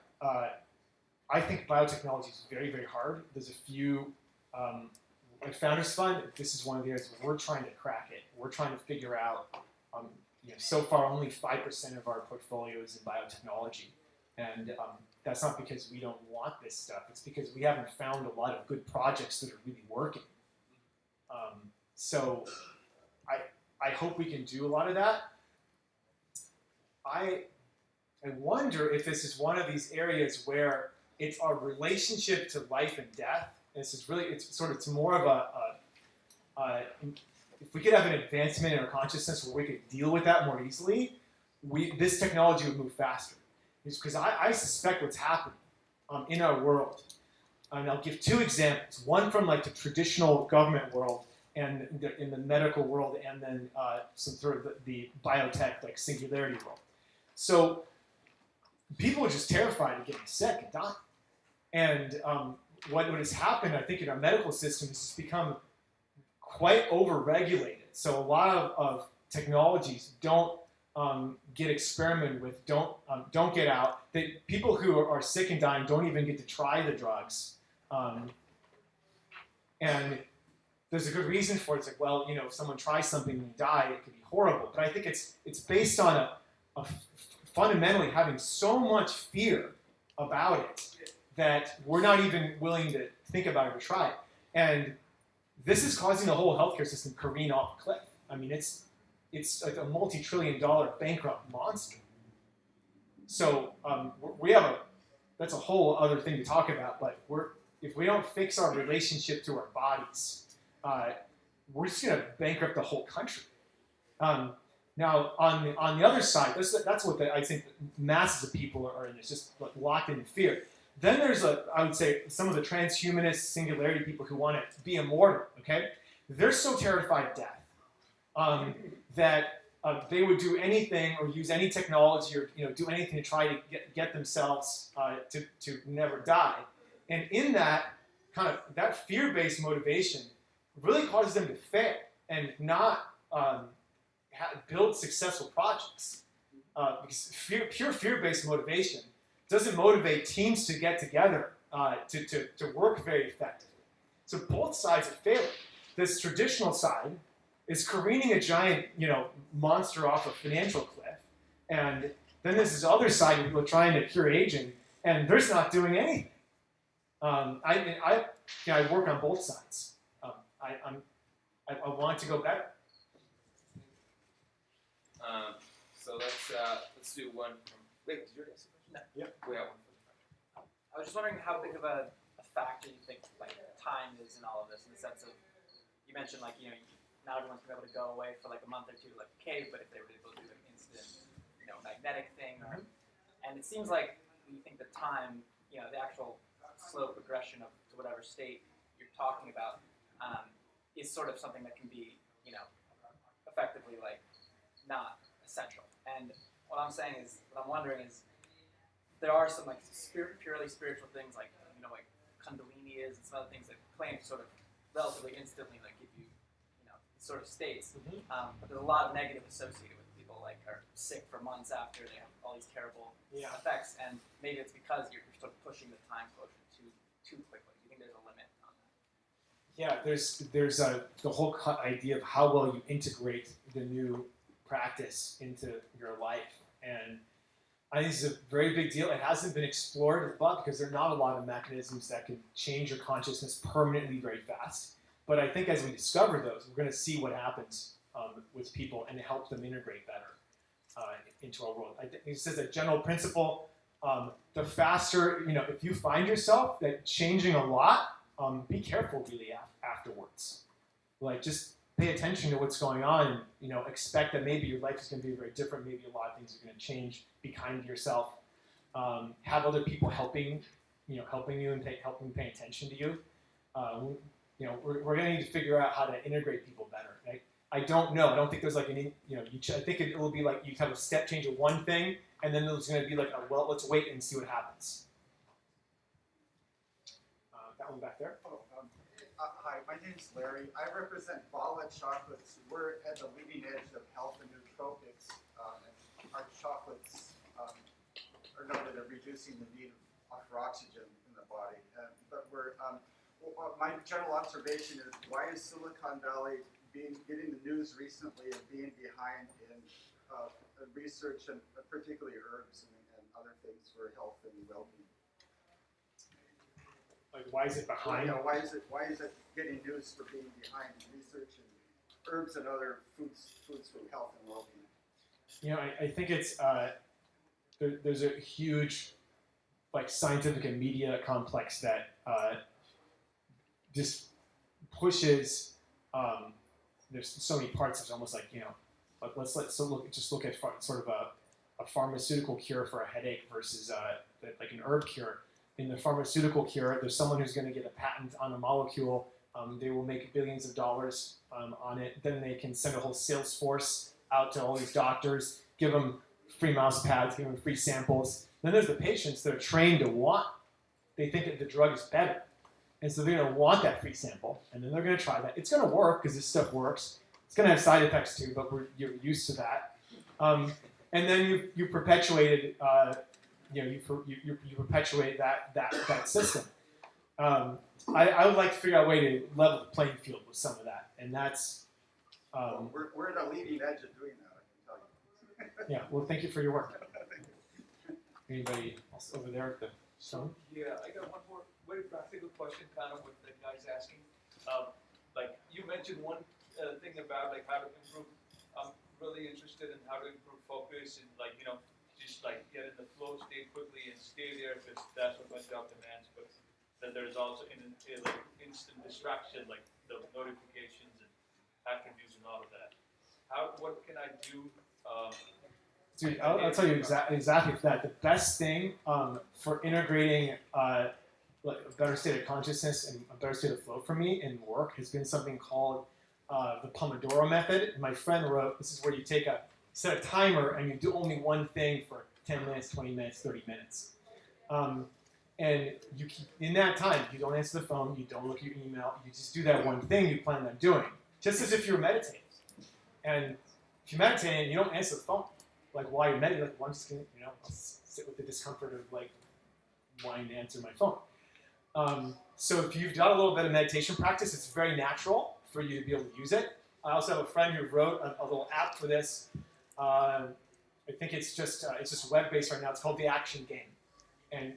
I think biotechnology is very, very hard. There's a few, like Founders Fund, this is one of the areas where we're trying to crack it. We're trying to figure out, so far only 5% of our portfolio is in biotechnology. And that's not because we don't want this stuff. It's because we haven't found a lot of good projects that are really working. So I hope we can do a lot of that. I wonder if this is one of these areas where it's our relationship to life and death. And it's more of if we could have an advancement in our consciousness where we could deal with that more easily, this technology would move faster. Because I suspect what's happening in our world. And I'll give two examples. One from like the traditional government world and in the medical world, and then some sort of the biotech, like singularity world. So people are just terrified of getting sick and dying. And what has happened, I think, in our medical system is it's become quite over-regulated. So a lot of technologies don't get experimented with, don't get out. People who are sick and dying don't even get to try the drugs. And there's a good reason for it. It's like, well, if someone tries something and they die, it could be horrible. But I think it's based on fundamentally having so much fear about it that we're not even willing to think about it or try it. And this is causing the whole healthcare system to careen off a cliff. I mean, it's like a multi-trillion-dollar bankrupt monster. So that's a whole other thing to talk about. But if we don't fix our relationship to our bodies, we're just going to bankrupt the whole country. Now, on the other side, that's what I think masses of people are in. It's just locked in fear. Then there's I would say, some of the transhumanist singularity people who want to be immortal. Okay, they're so terrified of death that they would do anything or use any technology or do anything to try to get themselves to never die. And in that kind of that fear-based motivation really causes them to fail and not build successful projects. Because pure fear-based motivation doesn't motivate teams to get together to work very effectively. So both sides are failing. This traditional side is careening a giant, monster off a financial cliff, and then there's this other side of people trying to cure aging, and they're just not doing anything. I work on both sides. I want to go better. So let's do one from. Wait, did you already ask a question? No. Yeah. We got one from the front. I was just wondering how big of a factor you think time is in all of this, in the sense of, you mentioned not everyone's gonna be able to go away for a month or two to a cave, but if they were able to do an instant, magnetic thing, and it seems like when you think the time, the actual slow progression of to whatever state you're talking about, is sort of something that can be, effectively not essential. And what I'm saying is, what I'm wondering is, there are some purely spiritual things like Kundalini is, and some other things that claim to sort of relatively instantly give you, sort of states. But there's a lot of negative associated with people are sick for months after they have all these terrible effects, and maybe it's because you're sort of pushing the time quotient too quickly. Do you think there's a limit on that? Yeah, there's the whole idea of how well you integrate the new practice into your life, and I think this is a very big deal. It hasn't been explored a lot because there are not a lot of mechanisms that can change your consciousness permanently very fast. But I think as we discover those, we're going to see what happens with people and help them integrate better into our world. I think this is a general principle. The faster, if you find yourself that changing a lot, be careful really afterwards. Just pay attention to what's going on, and expect that maybe your life is going to be very different. Maybe a lot of things are going to change. Be kind to yourself. Have other people helping you and helping pay attention to you. We're going to need to figure out how to integrate people better. Right? I don't know. I don't think there's I think it will be you have a step change of one thing, and then there's going to be well, let's wait and see what happens. That one back there. Hi, my name is Larry. I represent Bala Chocolates. We're at the leading edge of health and nootropics. And our chocolates are noted at reducing the need for oxygen in the body. But my general observation is, why is Silicon Valley getting the news recently of being behind in research and particularly herbs and other things for health and well-being? Why is it behind? Why is it getting news for being behind in research and herbs and other foods for health and well-being? You know, I think it's there's a huge like scientific and media complex that just pushes. There's so many parts. It's almost like, you know, let's look at sort of a pharmaceutical cure for a headache versus like an herb cure. In the pharmaceutical cure, there's someone who's going to get a patent on a molecule. They will make billions of dollars on it. Then they can send a whole sales force out to all these doctors, give them free mouse pads, give them free samples. Then there's the patients that are trained to want. They think that the drug is better. And so they're going to want that free sample, and then they're going to try that. It's going to work because this stuff works. It's going to have side effects too, but you're used to that. And then you perpetuated, you perpetuate that system. I would like to figure out a way to level the playing field with some of that, and that's. Well, we're at a leading edge of doing that, I can tell you. Yeah. Well, thank you for your work. Anybody else over there at the stone? Yeah, I got one more very practical question, kind of what the guy's asking. Like you mentioned one thing about like how to improve. I'm really interested in how to improve focus and like, you know, just like get in the flow state quickly and stay there because that's what my job demands. But then there's also like instant distraction, like the notifications and attributes and all of that. What can I do? Dude, I'll tell you exactly that. The best thing for integrating like a better state of consciousness and a better state of flow for me in work has been something called the Pomodoro Method. My friend wrote, this is where you set a timer and you do only one thing for 10 minutes, 20 minutes, 30 minutes. And you keep, in that time, you don't answer the phone, you don't look at your email, you just do that one thing you plan on doing, just as if you were meditating. And if you're meditating, you don't answer the phone. Like while you're meditating, like, well, I'm just gonna, you know, I'll sit with the discomfort of like wanting to answer my phone. So if you've done a little bit of meditation practice, it's very natural for you to be able to use it. I also have a friend who wrote a little app for this. I think it's just web-based right now. It's called the Action Game, and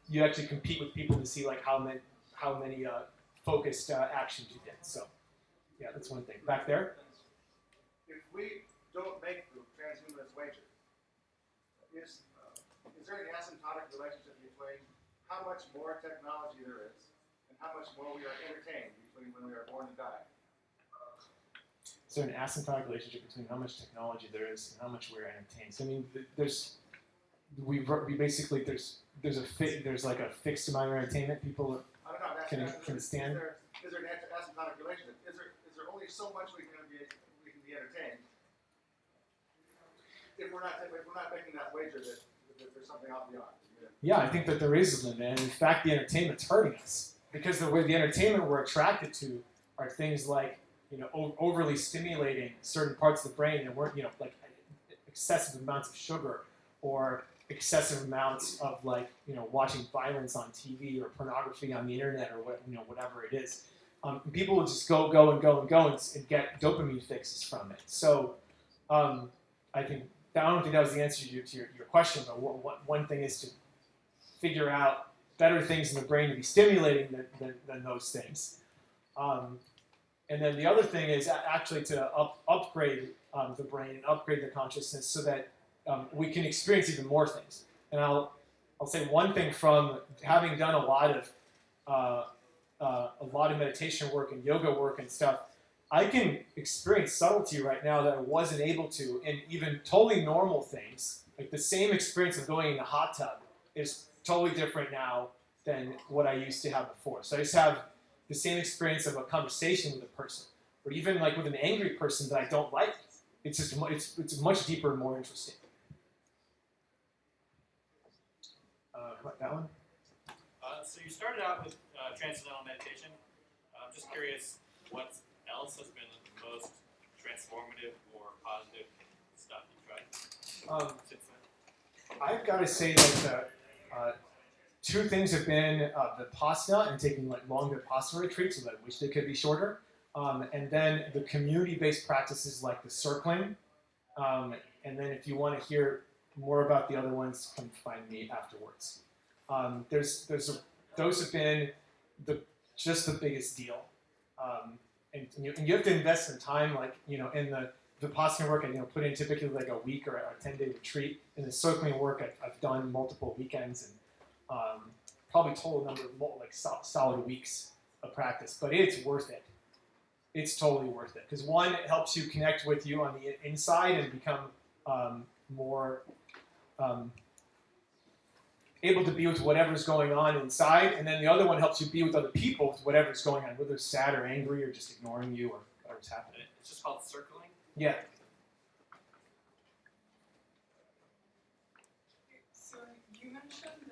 you actually compete with people to see like how many focused actions you did. So yeah, that's one thing. Back there. If we don't make the transhumanist wager, is there an asymptotic relationship between how much more technology there is and how much more we are entertained between when we are born and die? Is there an asymptotic relationship between how much technology there is and how much we're entertained? So I mean, there's like a fixed amount of entertainment people can stand. Is there an asymptotic relationship? Is there only so much we can be entertained? If we're not making that wager that there's something out beyond. Yeah, I think that there is a limit, and in fact, the entertainment's hurting us because the entertainment we're attracted to are things like, you know, overly stimulating certain parts of the brain that weren't, you know, like excessive amounts of sugar or excessive amounts of like, you know, watching violence on TV or pornography on the internet or what, you know, whatever it is. People will just go and get dopamine fixes from it. So I don't think that was the answer to your question, but one thing is to figure out better things in the brain to be stimulating than those things. And then the other thing is actually to upgrade the brain and upgrade the consciousness so that we can experience even more things. And I'll say one thing from having done a lot of meditation work and yoga work and stuff. I can experience subtlety right now that I wasn't able to in even totally normal things. Like the same experience of going in a hot tub is totally different now than what I used to have before. So I just have the same experience of a conversation with a person, or even like with an angry person that I don't like. It's just it's much deeper and more interesting. How about that one? So you started out with Transcendental Meditation. I'm just curious what else has been the most transformative or positive stuff you've tried since then? I've got to say that two things have been the Vipassana and taking like long Vipassana retreats, so I wish they could be shorter, and then the community-based practices like the circling. And then if you want to hear more about the other ones, come find me afterwards. Those have been just the biggest deal. and you have to invest some time, like, in the Vipassana work. I put in typically like a week or a 10-day retreat. In the circling work, I've done multiple weekends and probably total number of like solid weeks of practice. But it's worth it. It's totally worth it because one, it helps you connect with you on the inside and become more able to be with whatever's going on inside, and then the other one helps you be with other people with whatever's going on, whether sad or angry or just ignoring you or whatever's happening. It's just called circling. Yeah. So you mentioned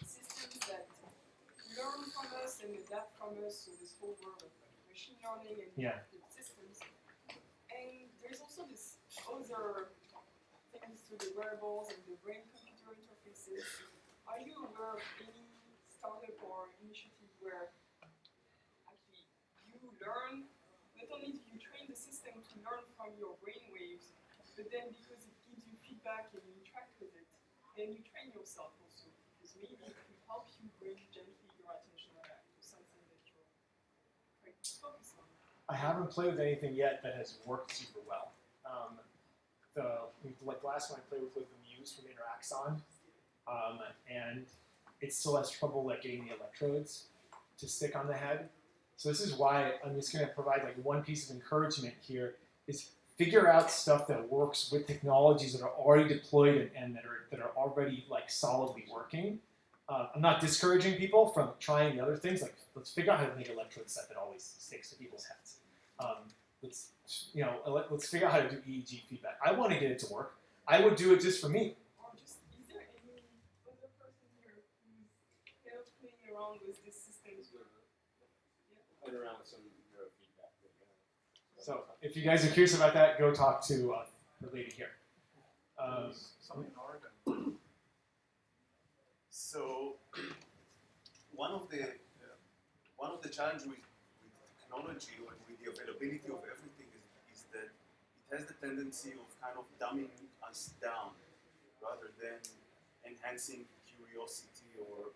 systems that learn from us and adapt from us, so this whole world of machine learning and the systems. And there's also this other things to the wearables and the brain-computer interfaces. Are you aware of any startup or initiative where actually you learn, not only do you train the system to learn from your brain waves, but then because it gives you feedback and you interact with it, then you train yourself also, because maybe it will help you bring gently your attention back to something that you're trying to focus on. I haven't played with anything yet that has worked super well. The last one I played with was the Muse from Interaxon, and it still has trouble like getting the electrodes to stick on the head. So this is why I'm just going to provide like one piece of encouragement here is figure out stuff that works with technologies that are already deployed and that are already like solidly working. I'm not discouraging people from trying the other things. Like let's figure out how to make electrode set that always sticks to people's heads. Let's figure out how to do EEG feedback. I want to get it to work. I would do it just for me. Or just, is there any other person here who's kind of playing around with these systems? Playing around with some neurofeedback. So if you guys are curious about that, go talk to the lady here. Something in Oregon. So one of the challenges with technology and with the availability of everything is that it has the tendency of kind of dumbing us down rather than enhancing curiosity or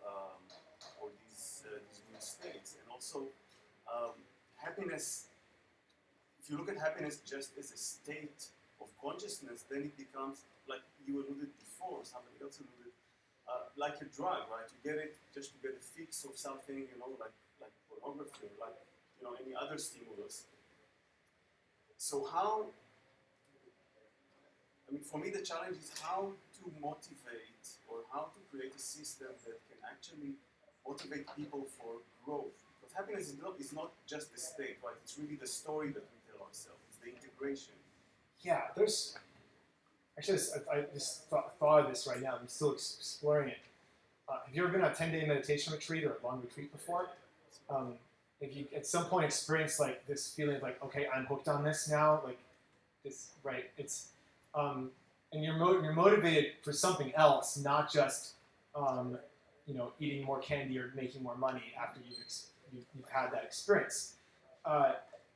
these new states. And also happiness, if you look at happiness just as a state of consciousness, then it becomes, like you alluded before, somebody else alluded, like a drug, right? You get it just to get a fix of something, like pornography, like any other stimulus. So for me the challenge is how to motivate or how to create a system that can actually motivate people for growth. Because happiness is not just the state, right? It's really the story that we tell ourselves. It's the integration. Yeah, I just thought of this right now. I'm still exploring it. Have you ever been on a 10-day meditation retreat or a long retreat before? If you at some point experience like this feeling of like, okay, I'm hooked on this now, like this, right? It's and you're motivated for something else, not just eating more candy or making more money after you've had that experience.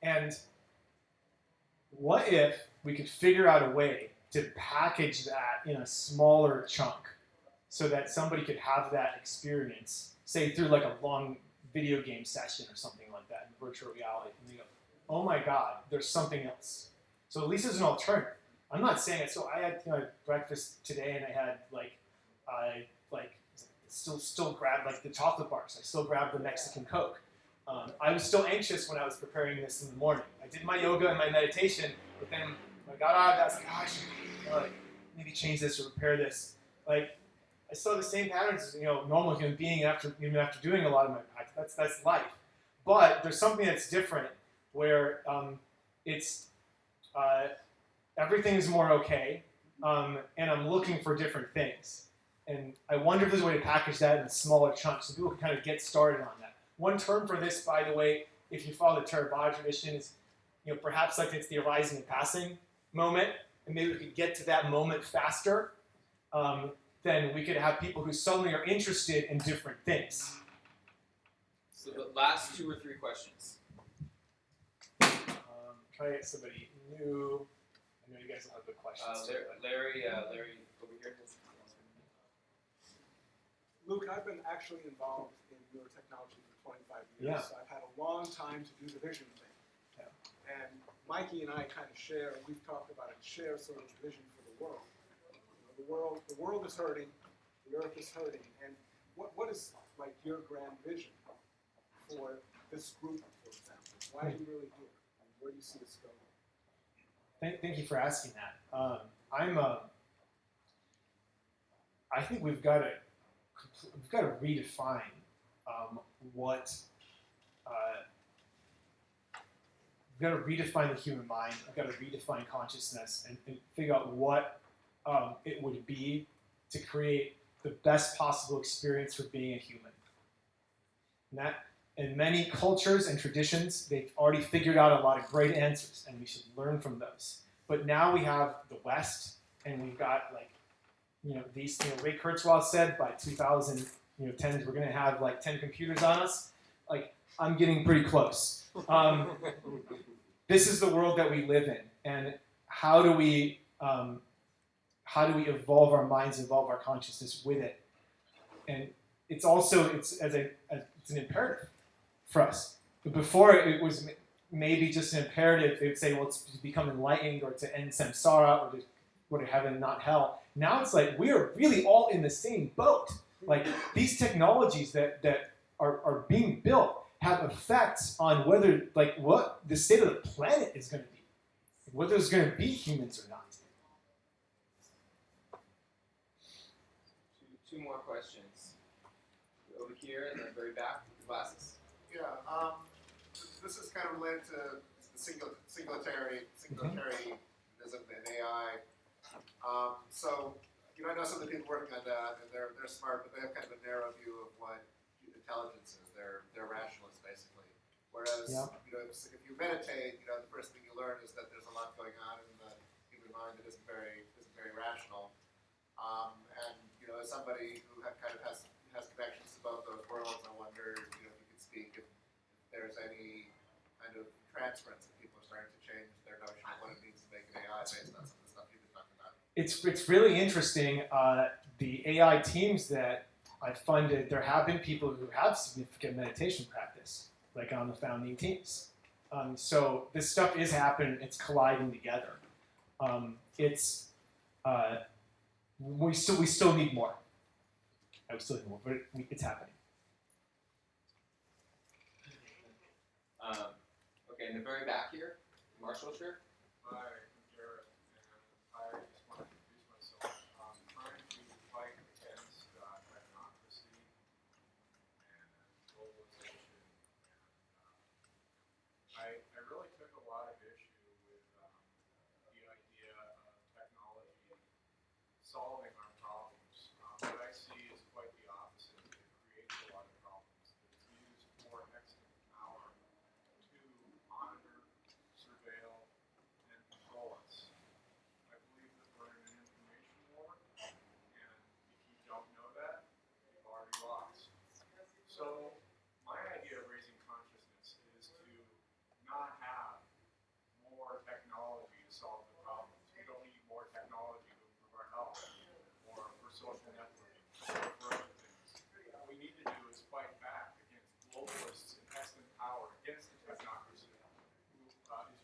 And what if we could figure out a way to package that in a smaller chunk so that somebody could have that experience, say through like a long video game session or something like that in virtual reality, and they go, oh my God, there's something else. So at least there's an alternative. I'm not saying it. So I had breakfast today, and I had still grabbed like the chocolate bars. I still grabbed the Mexican Coke. I was still anxious when I was preparing this in the morning. I did my yoga and my meditation, but then when I got out of that, I was like, oh, I should maybe change this or repair this. Like, I still have the same patterns as normal human being even after doing a lot of my practice. That's life. But there's something that's different where it's everything is more okay, and I'm looking for different things. And I wonder if there's a way to package that in smaller chunks so people can kind of get started on that. One term for this, by the way, if you follow the Theravada tradition, is perhaps like it's the arising and passing moment, and maybe we could get to that moment faster. Then we could have people who suddenly are interested in different things. So the last 2 or 3 questions. Try to get somebody new. I know you guys will have good questions. Larry over here. Luke, I've been actually involved in neurotechnology for 25 years. Yeah. So I've had a long time to do the vision thing. And Mikey and I kind of share, we've talked about a shared sort of vision for the world. You know, the world is hurting, the earth is hurting, and what is like your grand vision for this group, for example? Why are you really here? And where do you see this going? Thank you for asking that. I think we've got to redefine what. We've got to redefine the human mind. We've got to redefine consciousness and figure out what it would be to create the best possible experience for being a human. And that, in many cultures and traditions, they've already figured out a lot of great answers, and we should learn from those. But now we have the West, and we've got these. Ray Kurzweil said by 2010 we're going to have like 10 computers on us. Like, I'm getting pretty close. This is the world that we live in, and how do we evolve our minds, evolve our consciousness with it? And it's an imperative for us. But before it was maybe just an imperative. They would say, well, it's to become enlightened or to end samsara or to go to heaven, not hell. Now it's like we are really all in the same boat. Like these technologies that are being built have effects on whether, like, what the state of the planet is going to be, whether there's going to be humans or not. Two more questions. Over here in the very back with the glasses. Yeah, this is kind of related to the singularityism in AI. So, I know some of the people working on that, and they're smart, but they have kind of a narrow view of what intelligence is. They're rationalists, basically. Whereas, if you meditate, the first thing you learn is that there's a lot going on in the human mind that isn't very rational. And as somebody who kind of has connections to both those worlds, I wonder, if you could speak if there's any kind of transference that people are starting to change their notion of what it means to make an AI based on some of the stuff you've been talking about. It's really interesting. The AI teams that I funded, there have been people who have significant meditation practice, like on the founding teams. So this stuff is happening. It's colliding together. We still need more. We still need more, but it's happening. Okay, in the very back here, Marshall shirt. Hi, I'm Garrett, and I just want to introduce myself. I'm trying to fight against technocracy and globalization. And I really took a lot of issue with the idea of technology solving our problems. What I see is quite the opposite. It creates a lot of problems. It's used for excellent power to monitor, surveil, and control us. I believe that we're in an information war, and if you don't know that, you've already lost. So my idea of raising consciousness is to not have more technology to solve the problems. We don't need more technology to improve our health or for social networking or for other things. What we need to do is fight back against globalists and excellent power, against the technocracy who is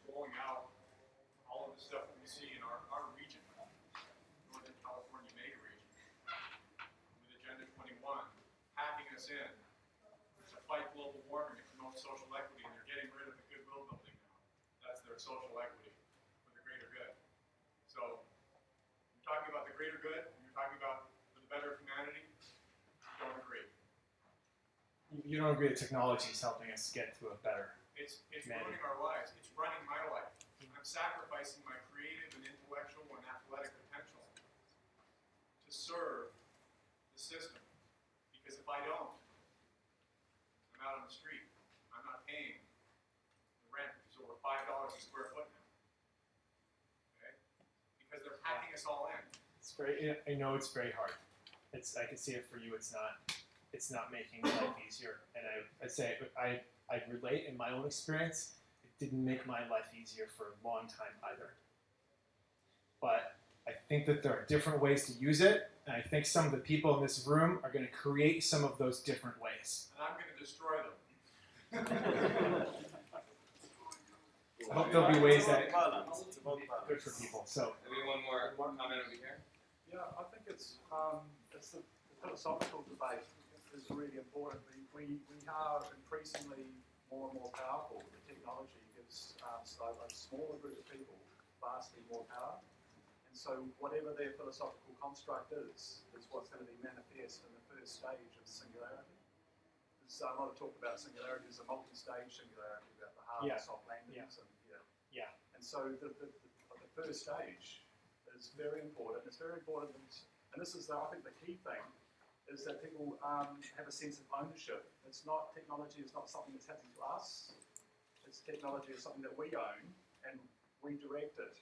rolling out all of the stuff that we see in our region, Northern California mega region, with Agenda 21, hacking us in to fight global warming and promote social equity, and they're getting rid of the goodwill building now. That's their social equity for the greater good. So, you're talking about the greater good, and you're talking about for the better of humanity, you don't agree. You don't agree that technology is helping us get to a better It's humanity. ruining our lives. It's running my life. I'm sacrificing my creative and intellectual and athletic potential to serve the system. Because if I don't, I'm out on the street. I'm not paying the rent, which is over $5 a square foot now. Okay? Because they're packing us all in. It's very. I know it's very hard. I can see it for you. It's not making life easier. And I relate in my own experience. It didn't make my life easier for a long time either. But I think that there are different ways to use it, and I think some of the people in this room are going to create some of those different ways. And I'm going to destroy them. I hope there'll be ways that It's about balance. It's about balance. good for people. So Maybe one more comment over here. Yeah, I think it's the philosophical debate is really important. We are increasingly more and more powerful. The technology gives a smaller group of people vastly more power. And so whatever their philosophical construct is what's going to be manifest in the first stage of singularity. There's a lot of talk about singularity as a multi-stage singularity, about the hard and soft landings. And so the first stage is very important. It's very important, and this is, I think, the key thing, is that people have a sense of ownership. It's not, technology is not something that's happening to us. It's technology is something that we own, and we direct it.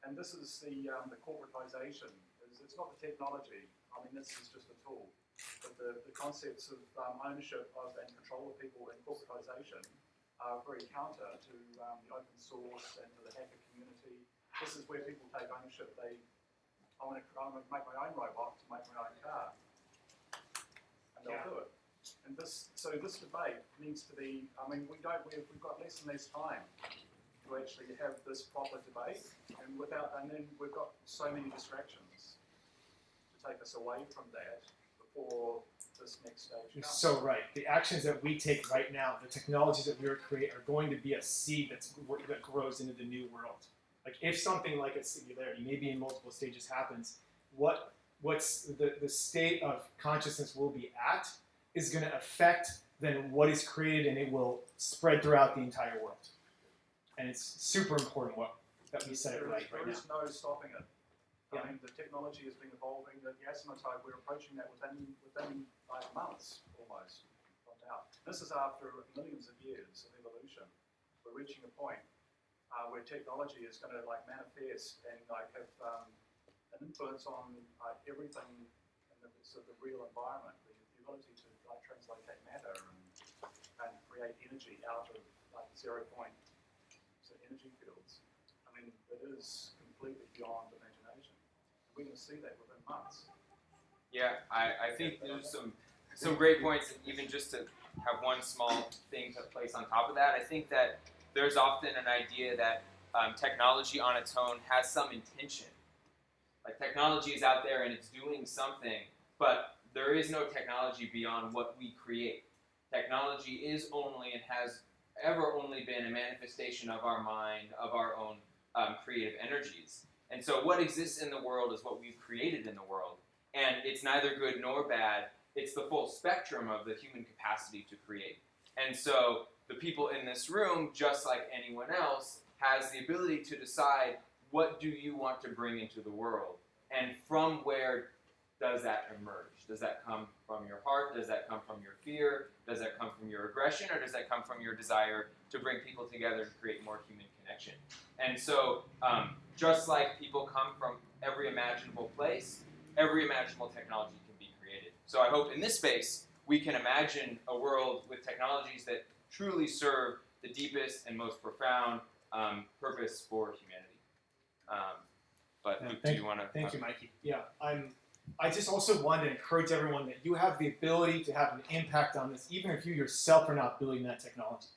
And this is the corporatization. It's not the technology. I mean, this is just a tool. But the concepts of ownership of and control of people and corporatization are very counter to the open source and to the hacker community. This is where people take ownership. I want to make my own robot to make my own car. And they'll do it. And this debate needs to be, I mean, we've got less and less time to actually have this proper debate, and then we've got so many distractions to take us away from that before this next stage you're comes. so right. The actions that we take right now, the technologies that we create, are going to be a seed that grows into the new world. Like if something like a singularity, maybe in multiple stages, happens, what's the state of consciousness we'll be at is going to affect then what is created, and it will spread throughout the entire world. And it's super important that we set it right now. There is no stopping it. I mean, the technology has been evolving. The asymptote, we're approaching that within like months almost from now. This is after millions of years of evolution. We're reaching a point where technology is going to like manifest and like have an influence on everything in the sort of the real environment. The ability to like translate matter and create energy out of like 0 point energy fields. I mean, it is completely beyond imagination. We're going to see that within months. Yeah, I think there's some great points, and even just to have one small thing to place on top of that, I think that there's often an idea that technology on its own has some intention. Like technology is out there and it's doing something, but there is no technology beyond what we create. Technology is only and has ever only been a manifestation of our mind, of our own creative energies. And so what exists in the world is what we've created in the world. And it's neither good nor bad. It's the full spectrum of the human capacity to create. And so the people in this room, just like anyone else, has the ability to decide, what do you want to bring into the world? And from where does that emerge? Does that come from your heart? Does that come from your fear? Does that come from your aggression? Or does that come from your desire to bring people together and create more human connection? And so just like people come from every imaginable place, every imaginable technology can be created. So I hope in this space we can imagine a world with technologies that truly serve the deepest and most profound purpose for humanity. Do you want to? Thank you, Mikey. Yeah, I just also want to encourage everyone that you have the ability to have an impact on this, even if you yourself are not building that technology.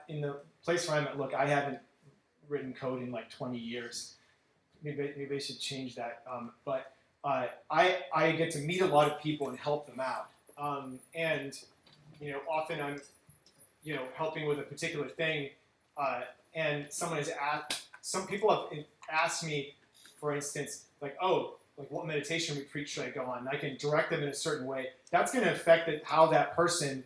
In the place where I'm at, look, I haven't written code in like 20 years. Maybe I should change that. But I get to meet a lot of people and help them out. And often I'm helping with a particular thing, and some people have asked me, for instance, like what meditation retreat should I go on? And I can direct them in a certain way. That's going to affect how that person's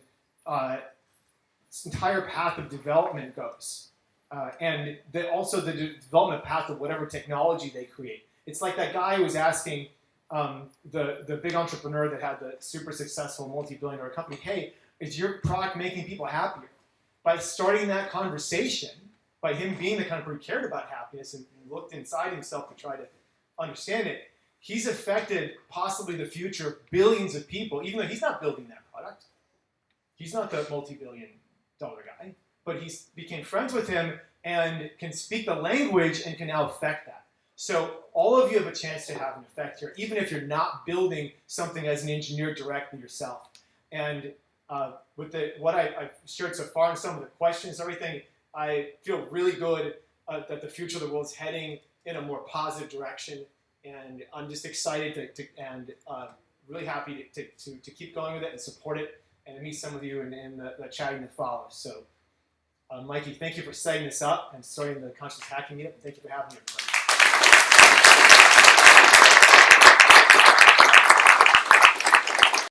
entire path of development goes. And also the development path of whatever technology they create. It's like that guy who was asking the big entrepreneur that had the super successful multi-billion-dollar company, hey, is your product making people happier? By starting that conversation, by him being the kind of person who cared about happiness and looked inside himself to try to understand it, he's affected possibly the future of billions of people, even though he's not building that product. He's not the multi-billion-dollar guy, but he became friends with him and can speak the language and can now affect that. So all of you have a chance to have an effect here, even if you're not building something as an engineer directly yourself. And with what I've shared so far and some of the questions, everything, I feel really good that the future of the world is heading in a more positive direction, and I'm just excited and really happy to keep going with it and support it, and to meet some of you in the chatting that follows. So, Mikey, thank you for setting this up and starting the conscious hacking meetup, and thank you for having me.